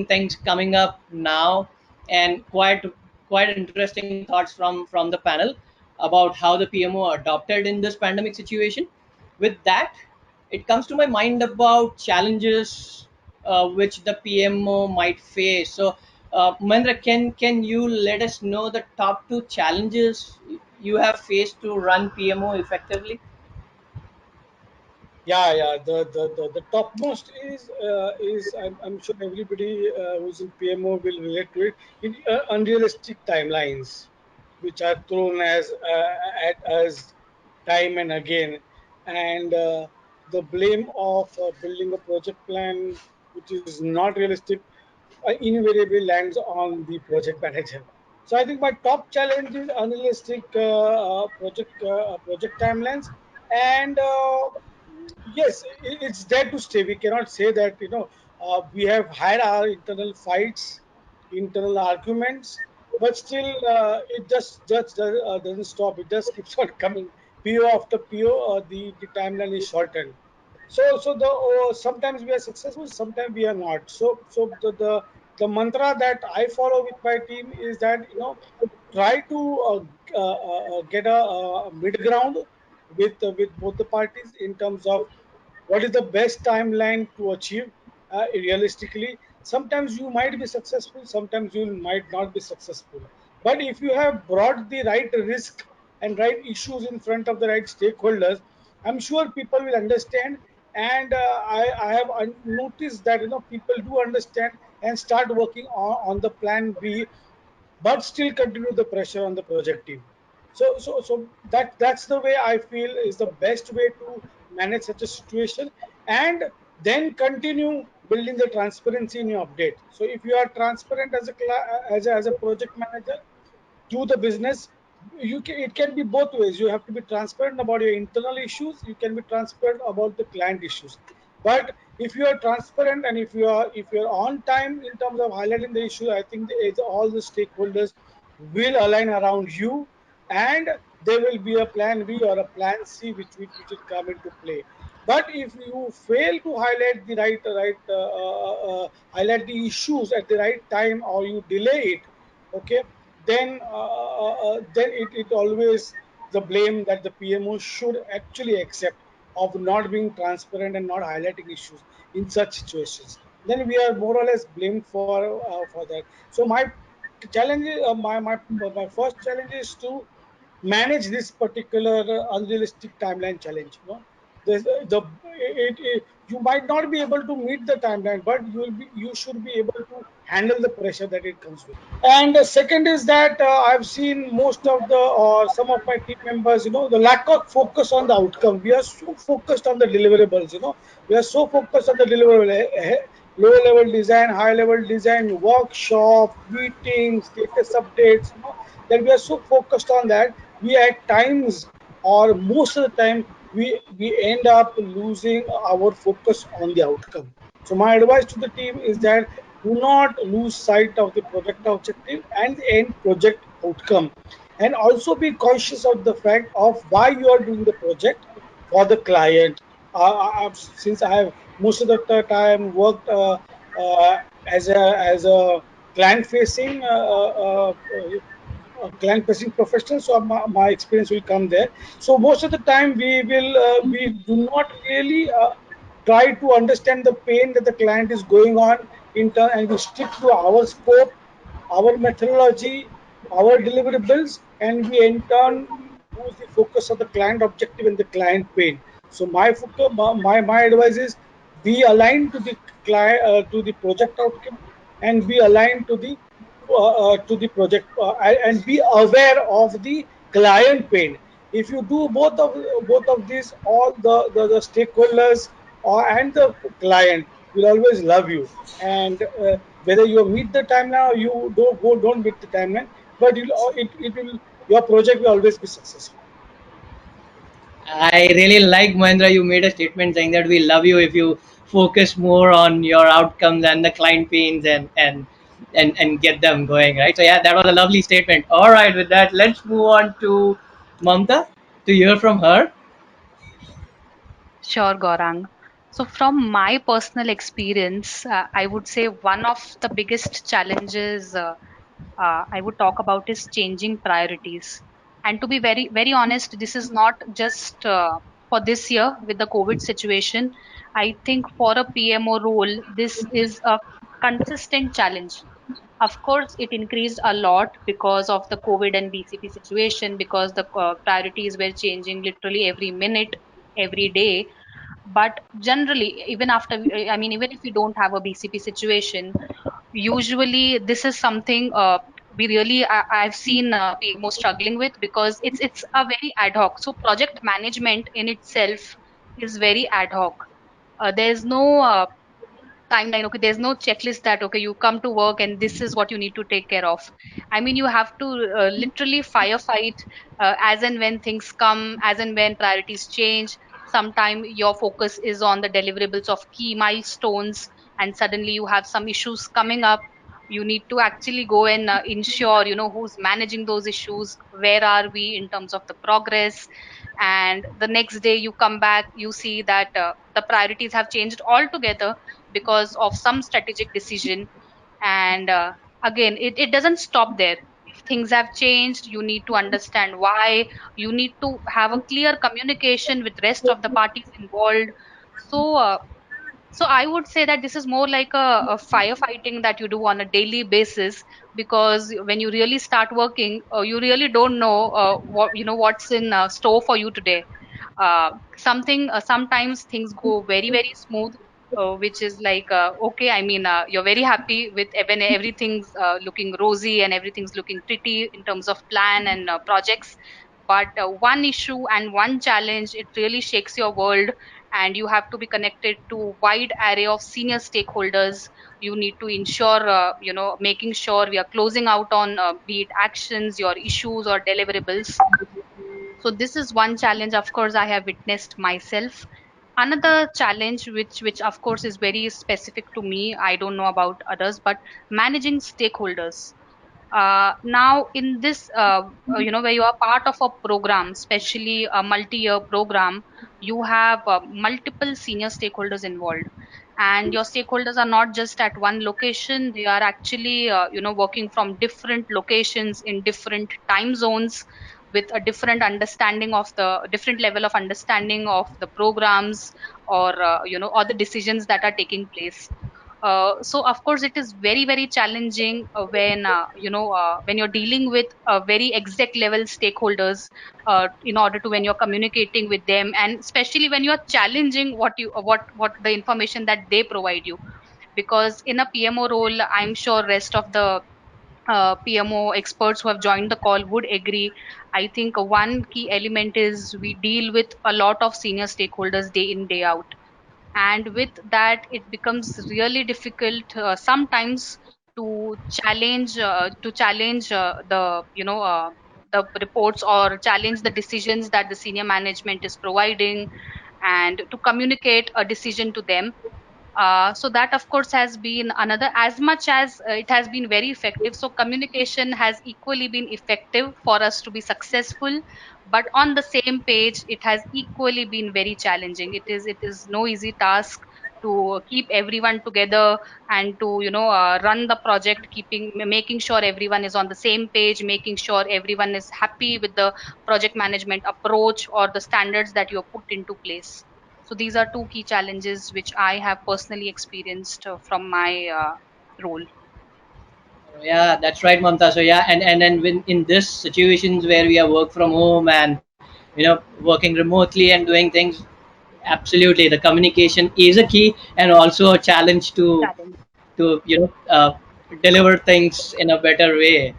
things coming up now, and quite interesting thoughts from the panel about how the PMO adopted in this pandemic situation. With that, it comes to my mind about challenges which the PMO might face. So, Mahendra, can you let us know the top two challenges you have faced to run PMO effectively? Yeah. The topmost is I'm sure everybody who's in PMO will relate to it. Unrealistic timelines, which are thrown at us time and again, and the blame of building a project plan which is not realistic invariably lands on the project manager. So I think my top challenge is unrealistic project timelines, and yes, it's there to stay. We cannot say that we have had our internal fights, internal arguments, but still it just doesn't stop. It just keeps on coming. PO after PO, the timeline is shortened. So the sometimes we are successful, sometimes we are not. So the mantra that I follow with my team is that try to get a mid ground with both the parties in terms of what is the best timeline to achieve realistically. Sometimes you might be successful, sometimes you might not be successful, but if you have brought the right risk and right issues in front of the right stakeholders, I'm sure people will understand. And I have noticed that people do understand and start working on the plan B, but still continue the pressure on the project team. So that's the way I feel is the best way to manage such a situation, and then continue building the transparency in your update. So if you are transparent as as a project manager to the business, it can be both ways. You have to be transparent about your internal issues, you can be transparent about the client issues. But if you are transparent and if you are on time in terms of highlighting the issue, I think all the stakeholders will align around you, and there will be a plan B or a plan C which will come into play. But if you fail to highlight the highlight the issues at the right time, or you delay it, okay, then it always the blame that the PMO should actually accept of not being transparent and not highlighting issues in such situations. Then we are more or less blamed for that. So my first challenge is to manage this particular unrealistic timeline challenge. You might not be able to meet the timeline, but you should be able to handle the pressure that it comes with. And the second is that I've seen most of the or some of my team members, the lack of focus on the outcome. We are so focused on the deliverables. We are so focused on the deliverable, low level design, high level design, workshop, meetings, status updates. That we are so focused on that we at times, or most of the time, we end up losing our focus on the outcome. So my advice to the team is that do not lose sight of the project objective and the end project outcome, and also be conscious of the fact of why you are doing the project for the client. Since I have most of the time worked as a client facing client facing professional, so my experience will come there. So most of the time we do not really try to understand the pain that the client is going on in turn, and we stick to our scope, our methodology, our deliverables, and we in turn lose the focus of the client objective and the client pain. So my focus, my advice is be aligned to the client, to the project outcome, and be aligned to the project, and be aware of the client pain. If you do both of these, all the stakeholders and the client will always love you. And whether you meet the timeline or you don't meet the timeline, but it will, your project will always be successful. I really like, Mahendra, you made a statement saying that we love you if you focus more on your outcomes and the client pains and get them going, right? So yeah, that was a lovely statement. All right, with that, let's move on to Mamta to hear from her. Sure, Gaurang. So, from my personal experience, I would say one of the biggest challenges I would talk about is changing priorities. And to be very, very honest, this is not just for this year with the COVID situation. I think for a PMO role, this is a consistent challenge. Of course, it increased a lot because of the COVID and BCP situation, because the priorities were changing literally every minute, every day. But generally, even after, I mean, even if we don't have a BCP situation, usually this is something I've seen PMO struggling with, because it's a very ad hoc. So project management in itself is very ad hoc. There's no timeline. Okay, there's no checklist that okay, you come to work and this is what you need to take care of. I mean, you have to literally firefight as and when things come, as and when priorities change. Sometime your focus is on the deliverables of key milestones, and suddenly you have some issues coming up. You need to actually go and ensure, who's managing those issues, where are we in terms of the progress. And the next day you come back, you see that the priorities have changed altogether because of some strategic decision. And again, it doesn't stop there. If things have changed, you need to understand why. You need to have a clear communication with rest of the parties involved. So uh, so I would say that this is more like a firefighting that you do on a daily basis, because when you really start working, you really don't know what's in store for you today. Sometimes things go very very smooth, which is like okay, I mean, you're very happy with when everything's looking rosy and everything's looking pretty in terms of plan and projects. But one issue and one challenge, it really shakes your world, and you have to be connected to wide array of senior stakeholders. You need to ensure, making sure we are closing out on be it actions, your issues or deliverables. So this is one challenge, of course, I have witnessed myself. Another challenge, which of course is very specific to me, I don't know about others, but managing stakeholders. Now in this where you are part of a program, especially a multi-year program, you have multiple senior stakeholders involved, and your stakeholders are not just at one location. They are actually working from different locations in different time zones, with a different understanding of the different level of understanding of the programs, or the decisions that are taking place. So of course it is very very challenging when you're dealing with very exec level stakeholders, in order to when you're communicating with them, and especially when you're challenging what the information that they provide you. Because in a PMO role, I'm sure rest of the PMO experts who have joined the call would agree. I think one key element is we deal with a lot of senior stakeholders day in day out, and with that it becomes really difficult sometimes to challenge the reports, or challenge the decisions that the senior management is providing, and to communicate a decision to them. So that of course has been another, as much as it has been very effective, so communication has equally been effective for us to be successful. But on the same page, it has equally been very challenging. It is no easy task to keep everyone together, and to run the project, making sure everyone is on the same page, making sure everyone is happy with the project management approach or the standards that you have put into place. So these are two key challenges which I have personally experienced from my role. Yeah, that's right, Mamta. So yeah, and then when in this situations where we are work from home and working remotely and doing things, absolutely the communication is a key and also a challenge Challenge. to deliver things in a better way.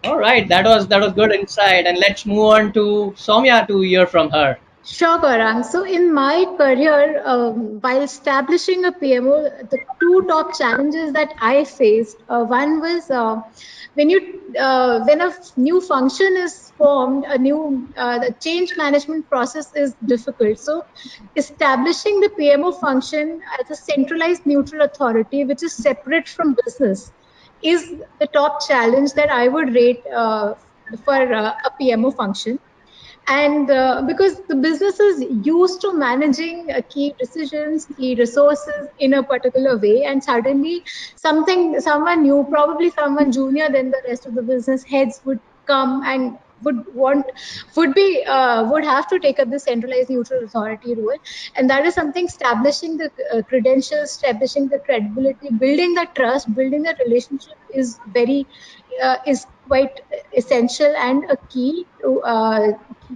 All right, that was good insight, and let's move on to Soumya to hear from her. Sure, Gaurang. So, in my career, while establishing a PMO, the two top challenges that I faced, one was when a new function is formed, the change management process is difficult. So, establishing the PMO function as a centralized neutral authority, which is separate from business, is the top challenge that I would rate for a PMO function. And because the business is used to managing key decisions, key resources in a particular way, and suddenly someone new, probably someone junior than the rest of the business heads, would come and would have to take up the centralized neutral authority role. And that is something, establishing the credentials, establishing the credibility, building that trust, building that relationship is quite essential and a key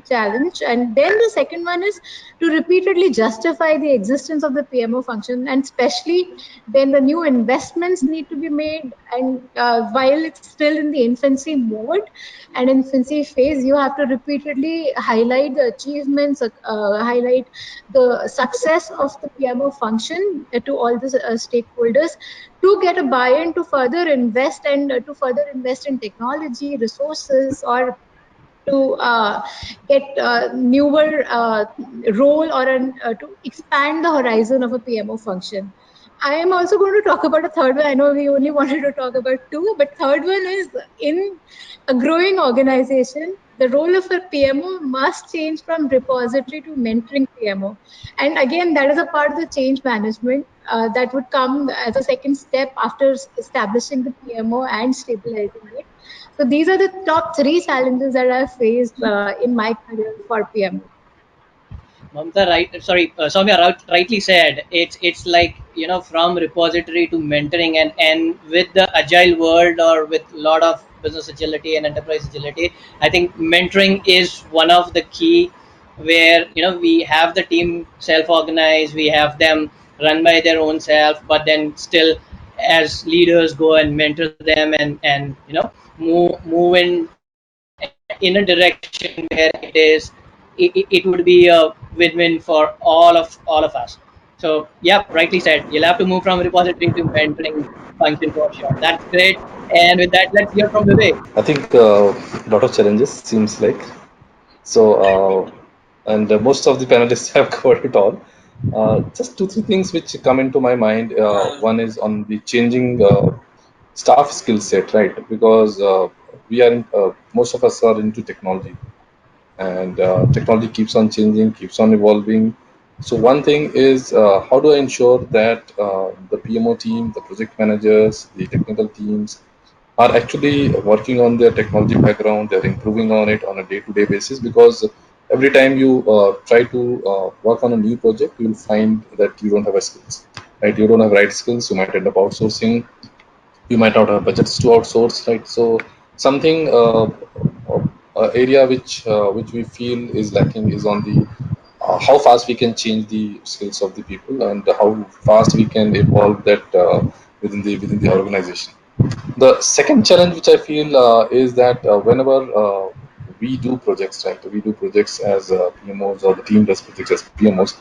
challenge. And then the second one is to repeatedly justify the existence of the PMO function, and especially when the new investments need to be made, and while it's still in the infancy mode and infancy phase, you have to repeatedly highlight the achievements, highlight the success of the PMO function to all the stakeholders, to get a buy-in to further invest, and to further invest in technology, resources, or to get a newer role, or to expand the horizon of a PMO function. I am also going to talk about a third one. I know we only wanted to talk about two, but third one is, in a growing organization, the role of a PMO must change from repository to mentoring PMO. And again, that is a part of the change management that would come as a second step after establishing the PMO and stabilizing it. So these are the top three challenges that I've faced in my career for PMO. Mamta, right? Sorry, Soumya rightly said. It's like, from repository to mentoring, and with the agile world, or with a lot of business agility and enterprise agility, I think mentoring is one of the key, where we have the team self-organized, we have them run by their own self, but then still, as leaders, go and mentor them, and move in a direction where it would be a win-win for all of us. So yeah, rightly said. You'll have to move from repository to mentoring function for sure. That's great. And with that, let's hear from Vivek. I think a lot of challenges seems like. So, and most of the panelists have covered it all. Just two, three things which come into my mind. One is on the changing staff skill set, right? Because we are most of us are into technology, and technology keeps on changing, keeps on evolving. So one thing is, how do I ensure that the PMO team, the project managers, the technical teams are actually working on their technology background, they're improving on it on a day-to-day basis, because every time you try to work on a new project, you'll find that you don't have a skills, right? You don't have right skills, you might end up outsourcing, you might not have budgets to outsource, right? So something area which we feel is lacking is on the how fast we can change the skills of the people, and how fast we can evolve that within the organization. The second challenge which I feel is that whenever we do projects, right, we do projects as PMOs, or the team does projects as PMOs,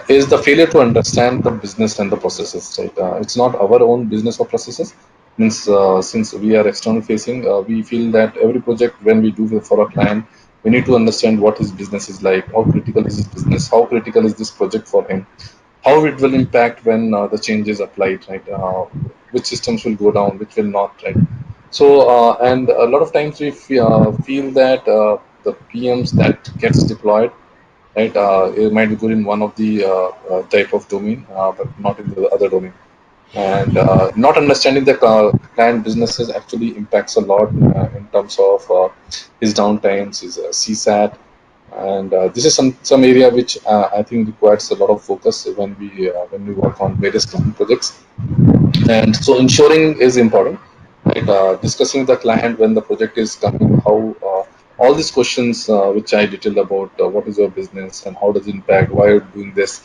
is the failure to understand the business and the processes, right? It's not our own business or processes. Means since we are external facing, we feel that every project when we do for a client, we need to understand what his business is like, how critical is his business, how critical is this project for him, how it will impact when the change is applied, right? Which systems will go down, which will not, right? So, and a lot of times we feel that the PMs that gets deployed, right, it might be good in one of the type of domain, but not in the other domain. And not understanding the client businesses actually impacts a lot in terms of his downtimes, his CSAT, and this is some area which I think requires a lot of focus when we work on various client projects. And so ensuring is important, right? Discussing with the client when the project is coming, how all these questions which I detailed about what is your business and how does it impact, why are you doing this,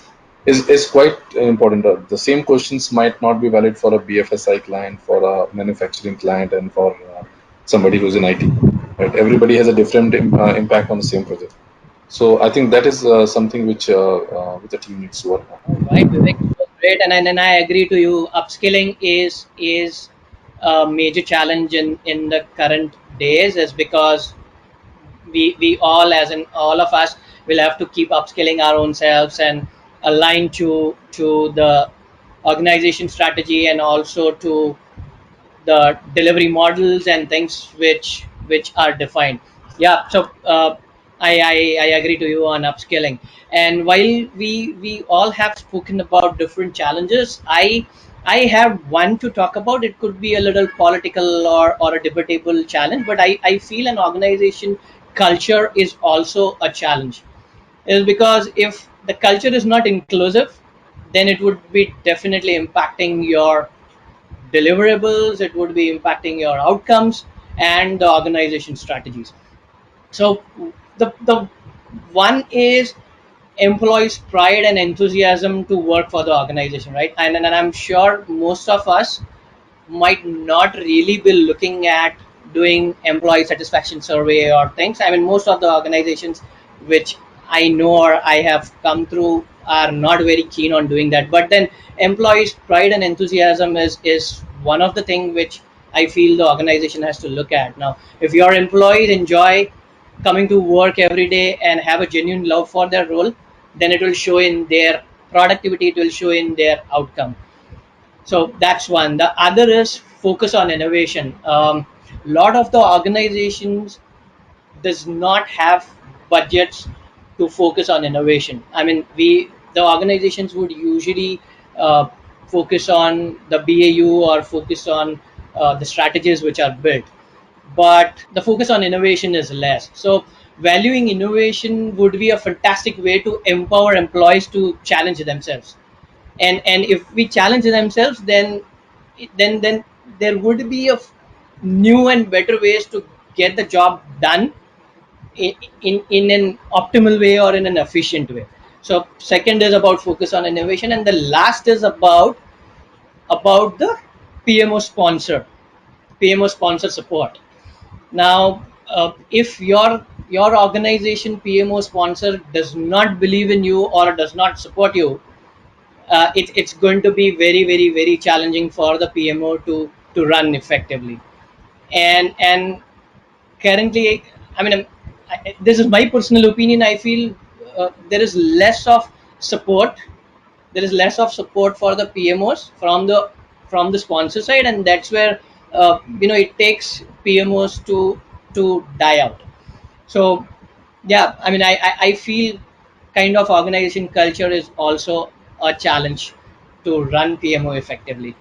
is quite important. The same questions might not be valid for a BFSI client, for a manufacturing client, and for somebody who's in IT. Right? Everybody has a different impact on the same project. So I think that is something which the team needs to work on. All right, Vivek, it was great, and I agree to you. Upskilling is a major challenge in the current days, is because we all, as in all of us, will have to keep upskilling our own selves and align to the organization strategy, and also to the delivery models and things which are defined. Yeah, so I agree to you on upskilling. And while we all have spoken about different challenges, I have one to talk about. It could be a little political or a debatable challenge, but I feel an organization culture is also a challenge, is because if the culture is not inclusive, then it would be definitely impacting your deliverables, it would be impacting your outcomes and the organization strategies. So the one is employees pride and enthusiasm to work for the organization, right? And I'm sure most of us might not really be looking at doing employee satisfaction survey or things. I mean, most of the organizations which I know or I have come through are not very keen on doing that. But then employees pride and enthusiasm is one of the thing which I feel the organization has to look at. Now, if your employees enjoy coming to work every day and have a genuine love for their role, then it will show in their productivity, it will show in their outcome. So that's one. The other is focus on innovation. Lot of the organizations does not have budgets to focus on innovation. I mean, the organizations would usually uh, focus on the BAU or focus on the strategies which are built, but the focus on innovation is less. So valuing innovation would be a fantastic way to empower employees to challenge themselves. And if we challenge themselves, then there would be new and better ways to get the job done in an optimal way or in an efficient way. So second is about focus on innovation, and the last is about the PMO sponsor support. Now, if your organization PMO sponsor does not believe in you or does not support you, it's going to be very challenging for the PMO to run effectively. And currently, I mean, this is my personal opinion. I feel there is less of support. There is less of support for the PMOs from the sponsor side, and that's where it takes PMOs to die out. So yeah, I mean, I feel kind of organization culture is also a challenge to run PMO effectively.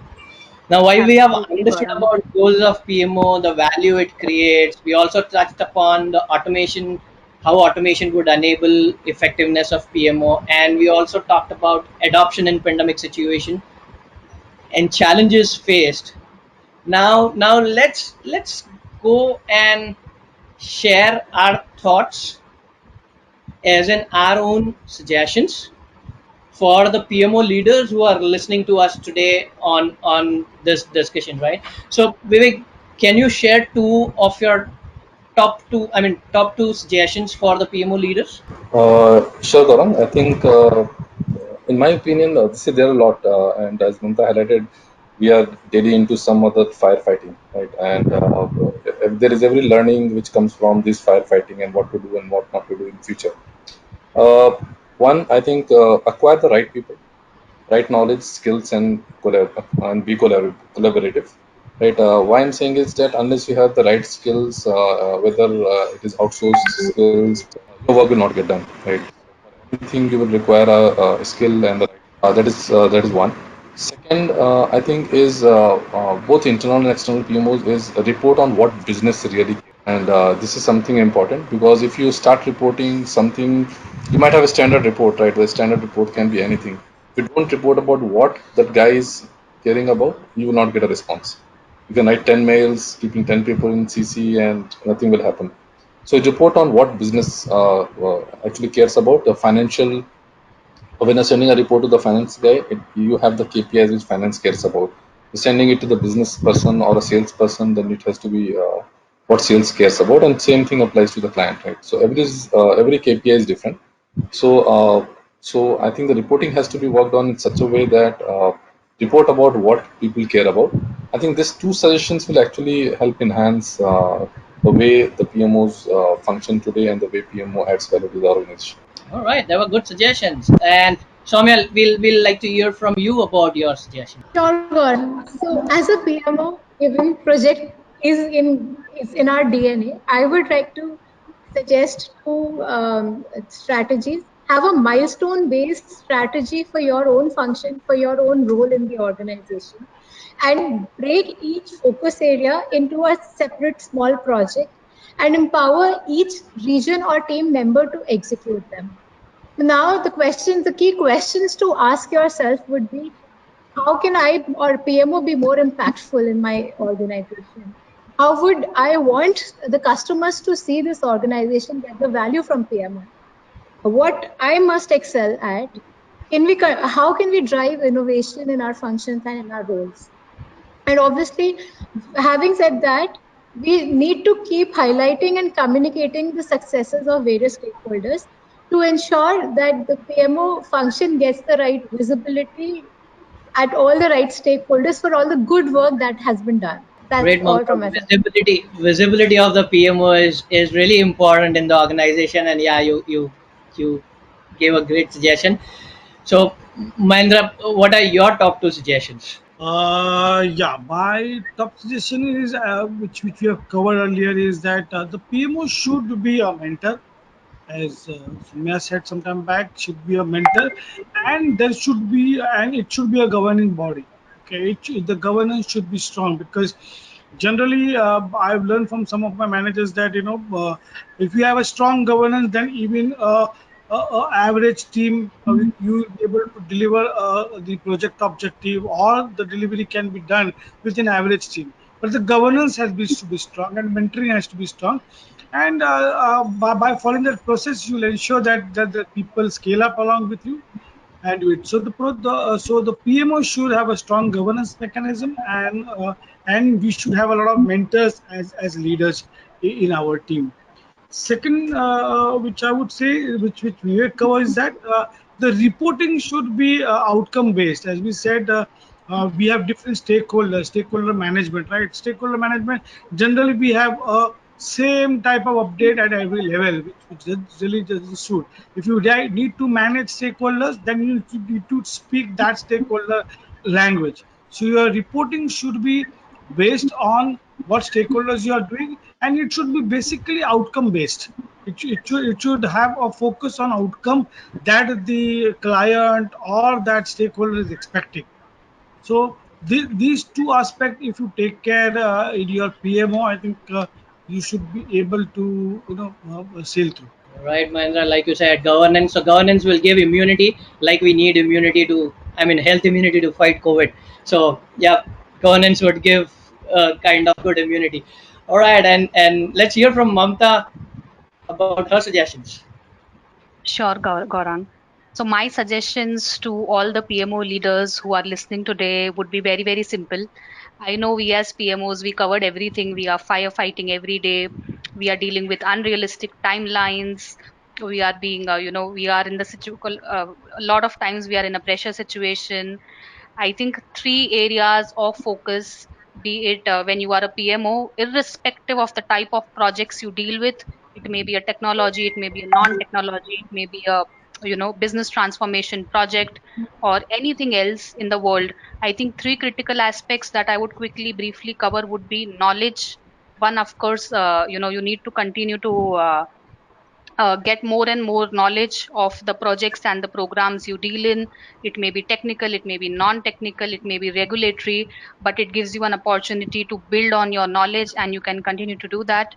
Now, while we have Absolutely, understood Gaurav. about goals of PMO, the value it creates, we also touched upon the automation, how automation would enable effectiveness of PMO, and we also talked about adoption in pandemic situation and challenges faced. Now let's go and share our thoughts as in our own suggestions for the PMO leaders who are listening to us today on this discussion, right? So, Vivek, can you share two of your top two suggestions for the PMO leaders? Sure, Gaurang. I think, in my opinion, see, there are a lot, and as Mamta highlighted, we are daily into some other firefighting, right? And there is every learning which comes from this firefighting and what to do and what not to do in future. Uh, One, I think, acquire the right people, right knowledge, skills, and be collaborative. Right. Why I'm saying is that unless you have the right skills, whether it is outsourced skills, your work will not get done. Right. So for anything, you will require a skill and the right. That is one. Second, I think is both internal and external PMOs is a report on what business really cares. And this is something important because if you start reporting something, you might have a standard report, right? The standard report can be anything. If you don't report about what that guy is caring about, you will not get a response. You can write 10 mails, keeping 10 people in CC, and nothing will happen. So report on what business actually cares about, the financial. When you're sending a report to the finance guy, you have the KPIs which finance cares about. You're sending it to the business person or a salesperson, then it has to be what sales cares about, and same thing applies to the client, right? So every KPI is different. So I think the reporting has to be worked on in such a way that report about what people care about. I think these two suggestions will actually help enhance the way the PMOs function today and the way PMO adds value to the organization. All right, they were good suggestions. And Soumya, we'll like to hear from you about your suggestion. Sure, Gaurav. So, as a PMO, given project is in our DNA, I would like to suggest two strategies. Have a milestone-based strategy for your own function, for your own role in the organization, and break each focus area into a separate small project and empower each region or team member to execute them. Now, the key questions to ask yourself would be, how can I or PMO be more impactful in my organization? How would I want the customers to see this organization get the value from PMO? What I must excel at? How can we drive innovation in our functions and in our roles? And obviously, having said that, we need to keep highlighting and communicating the successes of various stakeholders to ensure that the PMO function gets the right visibility at all the right stakeholders for all the good work that has been done. That's Great, all Mamta. from my side. Visibility of the PMO is really important in the organization, and yeah, you gave a great suggestion. So, Mahendra, what are your top two suggestions? Yeah, my top suggestion is which we have covered earlier is that the PMO should be a mentor, as Sumya said some time back, should be a mentor, and it should be a governing body. Okay, the governance should be strong, because generally I've learned from some of my managers that if you have a strong governance, then even average team, you will be able to deliver the project objective, or the delivery can be done with an average team. But the governance to be strong, and mentoring has to be strong, and by following that process, you will ensure that the people scale up along with you and do it. So the PMO should have a strong governance mechanism, and we should have a lot of mentors as leaders in our team. Second, which I would say, which Vivek covers, is that the reporting should be outcome based. As we said, we have different stakeholder management, right? Stakeholder management, generally we have a same type of update at every level, which really doesn't suit. If you need to manage stakeholders, then you need to speak that stakeholder language. So your reporting should be based on what stakeholders you are doing, and it should be basically outcome based. It should have a focus on outcome that the client or that stakeholder is expecting. So these two aspects, if you take care in your PMO, I think you should be able to sail through. Right, Mahendra, like you said, governance. So governance will give immunity, like we need immunity to, I mean, health immunity to fight COVID. So yeah, governance would give kind of good immunity. All right, and let's hear from Mamta about her suggestions. Sure, Gaurang. So my suggestions to all the PMO leaders who are listening today would be very, very simple. I know we as PMOs, we covered everything. We are firefighting every day. We are dealing with unrealistic timelines. We are we are in the a lot of times we are in a pressure situation. I think three areas of focus, be it when you are a PMO, irrespective of the type of projects you deal with, it may be a technology, it may be a non-technology, it may be a business transformation project or anything else in the world. I think three critical aspects that I would quickly, briefly cover would be knowledge. One, of course, you need to continue to get more and more knowledge of the projects and the programs you deal in. It may be technical, it may be non technical, it may be regulatory, but it gives you an opportunity to build on your knowledge and you can continue to do that.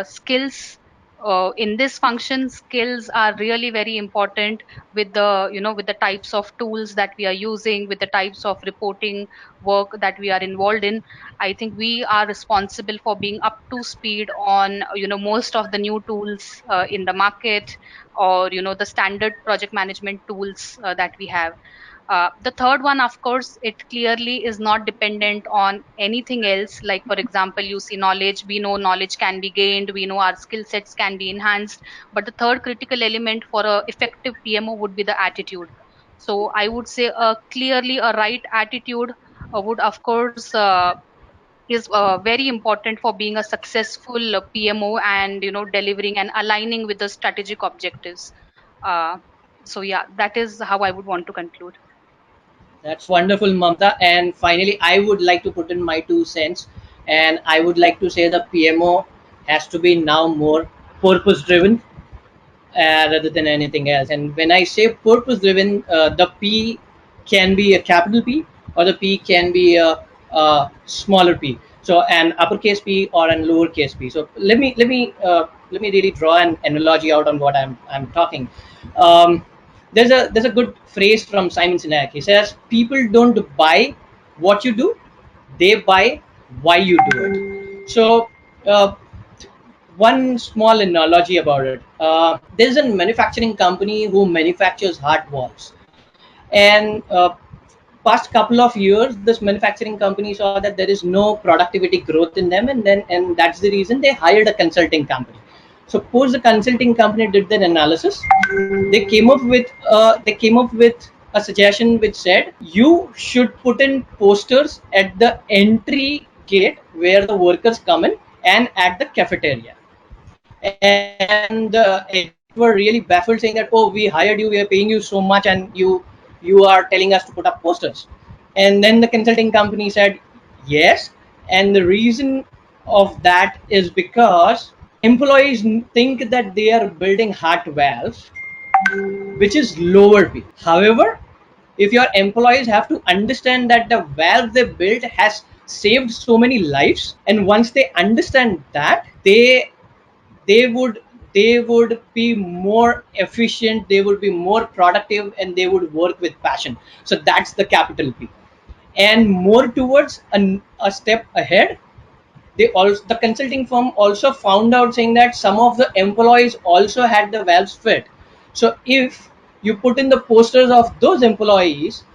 Skills. In this function, skills are really very important with the types of tools that we are using, with the types of reporting work that we are involved in. I think we are responsible for being up to speed on most of the new tools in the market, or the standard project management tools that we have. The third one, of course, it clearly is not dependent on anything else. Like, for example, you see knowledge, we know knowledge can be gained, we know our skill sets can be enhanced. But the third critical element for a effective PMO would be the attitude. So I would say clearly a right attitude would, of course, is very important for being a successful PMO and delivering and aligning with the strategic objectives. Uh, so yeah, that is how I would want to conclude. That's wonderful, Mamta. And finally, I would like to put in my 2 cents, and I would like to say the PMO has to be now more purpose driven rather than anything else. And when I say purpose driven, the P can be a capital P or the P can be a smaller P. So an uppercase P or an lowercase P. So let me really draw an analogy out on what I'm talking. Um, there's a good phrase from Simon Sinek. He says people don't buy what you do, they buy why you do it. So uh, one small analogy about it. There's a manufacturing company who manufactures heart valves, and past couple of years, this manufacturing company saw that there is no productivity growth in them, and that's the reason they hired a consulting company. Suppose the consulting company did their analysis, they came up with a suggestion which said you should put in posters at the entry gate where the workers come in and at the cafeteria, and the executives were really baffled, saying that, oh, we hired you, we are paying you so much, and you are telling us to put up posters. And then the consulting company said yes, and the reason of that is because employees think that they are building heart valves, which is lower P. However, if your employees have to understand that the valve they built has saved so many lives, and once they understand that, they would they would be more efficient, they would be more productive, and they would work with passion. So that's the capital P. And more towards a step ahead, the consulting firm also found out, saying that some of the employees also had the valves fit. So if you put in the posters of those employees,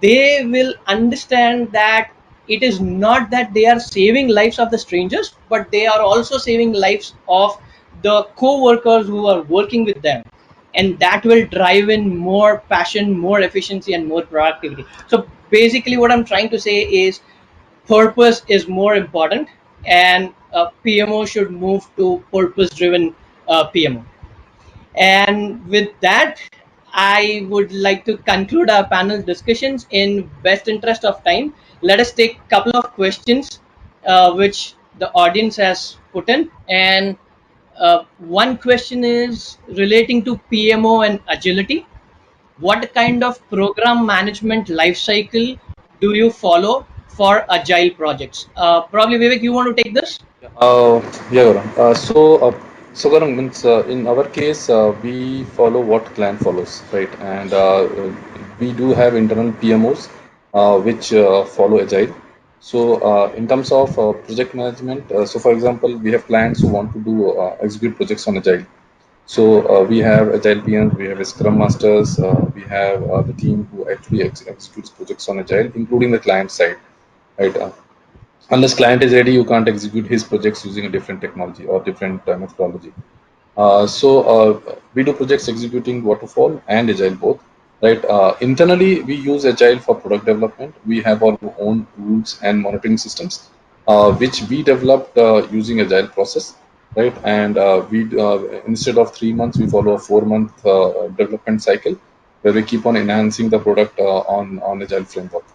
they will understand that it is not that they are saving lives of the strangers, but they are also saving lives of the co-workers who are working with them, and that will drive in more passion, more efficiency, and more productivity. So basically what I'm trying to say is purpose is more important, and PMO should move to purpose driven PMO. And with that, I would like to conclude our panel discussions in best interest of time. Let us take a couple of questions which the audience has put in. And one question is relating to PMO and agility. What kind of program management lifecycle do you follow for agile projects? Probably Vivek, you want to take this? Uh, yeah, Gaurang. So Gaurang, means in our case, we follow what client follows, right? And we do have internal PMOs which follow Agile. So in terms of project management, so for example, we have clients who want to do execute projects on Agile. So we have Agile PMs, we have Scrum Masters, we have the team who actually executes projects on Agile, including the client side, right? Unless client is ready, you can't execute his projects using a different technology or different methodology. So we do projects executing waterfall and agile both, right? Internally, we use agile for product development. We have our own rules and monitoring systems, which we developed using agile process, right? And we instead of 3 months, we follow a 4 month development cycle where we keep on enhancing the product on agile framework.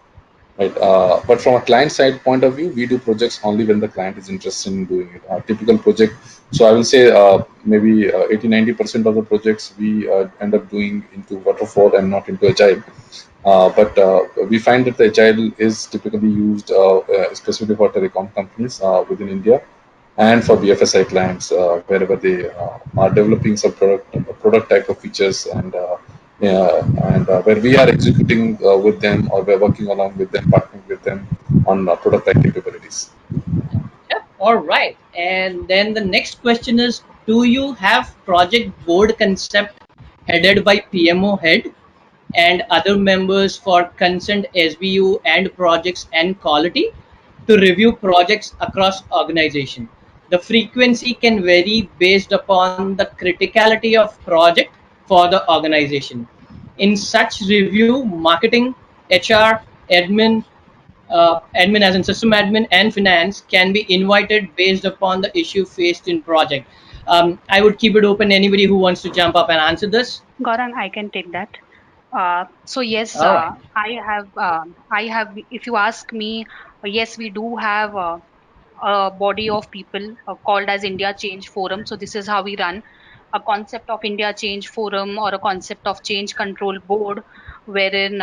Right. But from a client side point of view, we do projects only when the client is interested in doing it. Typical project. So I will say maybe 80-90% of the projects we end up doing into waterfall and not into agile. But we find that the agile is typically used especially for telecom companies within India and for BFSI clients wherever they are developing some product type of features yeah, and where we are executing with them or we're working along with them, partnering with them on product type capabilities. Yep. All right. And then the next question is, do you have project board concept headed by PMO head? and other members for consent SBU and projects and quality to review projects across organization. The frequency can vary based upon the criticality of project for the organization. In such review, marketing, HR, admin as in system admin and finance can be invited based upon the issue faced in project. I would keep it open. Anybody who wants to jump up and answer this? Gaurang, I can take that. So yes, All right. I have. If you ask me, yes, we do have a body of people called as India Change Forum. So this is how we run a concept of India Change Forum or a concept of Change Control Board, wherein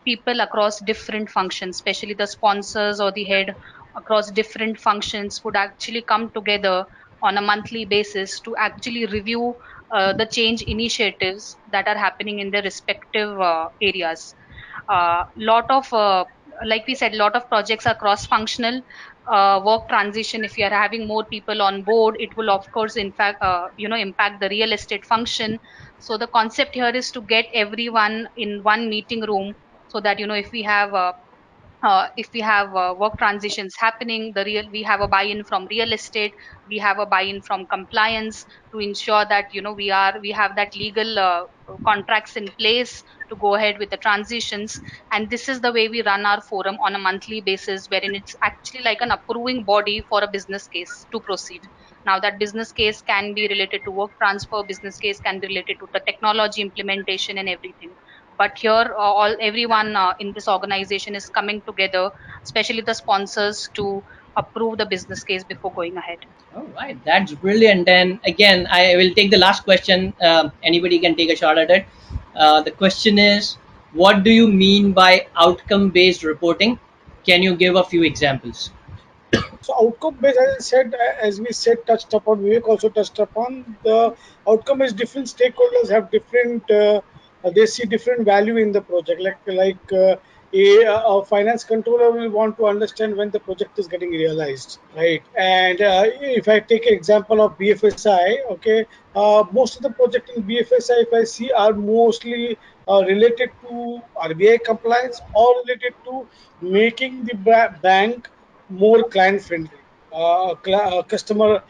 people across different functions, especially the sponsors or the head across different functions, would actually come together on a monthly basis to actually review the change initiatives that are happening in their respective areas. Lot of like we said, lot of projects are cross functional. Work transition, if you are having more people on board, it will of course in fact impact the real estate function. So the concept here is to get everyone in one meeting room, so that if we have work transitions happening, the real we have a buy-in from real estate, we have a buy-in from compliance, to ensure that we have that legal contracts in place to go ahead with the transitions. And this is the way we run our forum on a monthly basis, wherein it's actually like an approving body for a business case to proceed. Now that business case can be related to work transfer, business case can be related to the technology implementation and everything. But here all everyone in this organization is coming together, especially the sponsors, to approve the business case before going ahead. All right, that's brilliant. And again, I will take the last question. Anybody can take a shot at it. The question is, what do you mean by outcome-based reporting? Can you give a few examples? So outcome based, as I said, as we said, touched upon, Vivek also touched upon, the outcome is different stakeholders have different, they see different value in the project. A finance controller will want to understand when the project is getting realized, right? And if I take an example of BFSI, okay, most of the project in BFSI, if I see, are mostly related to RBI compliance or related to making the bank more client friendly, customer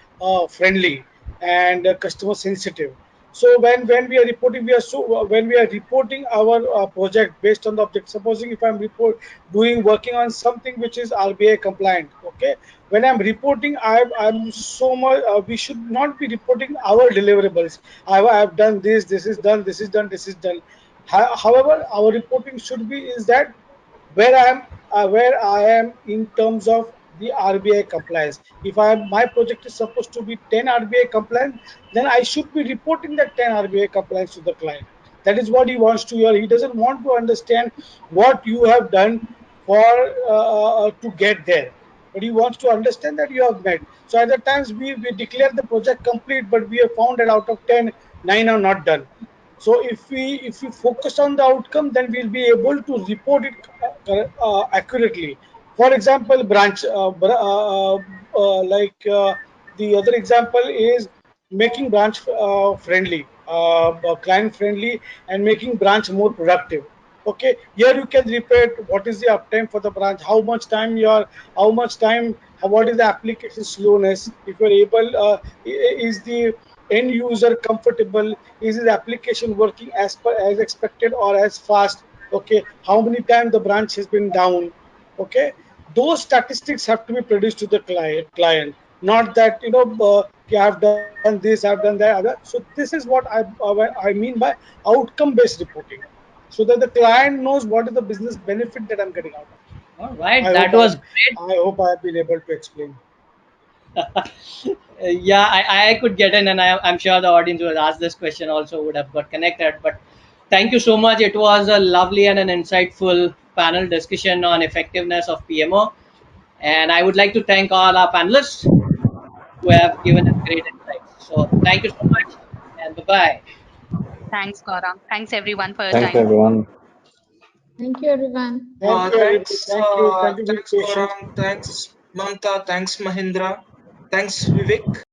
friendly, and customer sensitive. So when we are reporting, when we are reporting our project based on the object. Supposing if I'm doing working on something which is RBI compliant, okay. When I'm reporting, I'm so much. We should not be reporting our deliverables. I've done this. This is done. This is done. This is done. However, our reporting should be is that where I am in terms of the RBI compliance. If my project is supposed to be 10 RBI compliant, then I should be reporting that 10 RBI compliance to the client. That is what he wants to hear. He doesn't want to understand what you have done for to get there, but he wants to understand that you have met. So at the times we declare the project complete, but we have found that out of 10, 9 are not done. So if we focus on the outcome, then we'll be able to report it accurately. For example, the other example is making branch friendly, client friendly, and making branch more productive. Okay, here you can report what is the uptime for the branch, how much time, what is the application slowness. If you're able, is the end user comfortable, is his application working as expected or as fast. Okay, how many times the branch has been down. Okay, those statistics have to be produced to the client, not that okay, I've done this, I've done that other. So this is what I mean by outcome based reporting, so that the client knows what is the business benefit that I'm getting out of it. All right, I that hope was i've great. I hope I've been able to explain. Yeah, I could get in, and I'm sure the audience who has asked this question also would have got connected. But thank you so much. It was a lovely and an insightful panel discussion on effectiveness of PMO. And I would like to thank all our panelists who have given us great insights. So thank you so much, and bye bye. Thanks, Gaurang. Thanks everyone for your Thank you, time. everyone. Thank you, everyone. Thank you, everybody. Thank you for being Thanks patient. Gaurang, thanks Mamta, thanks Mahindra, thanks Vivek.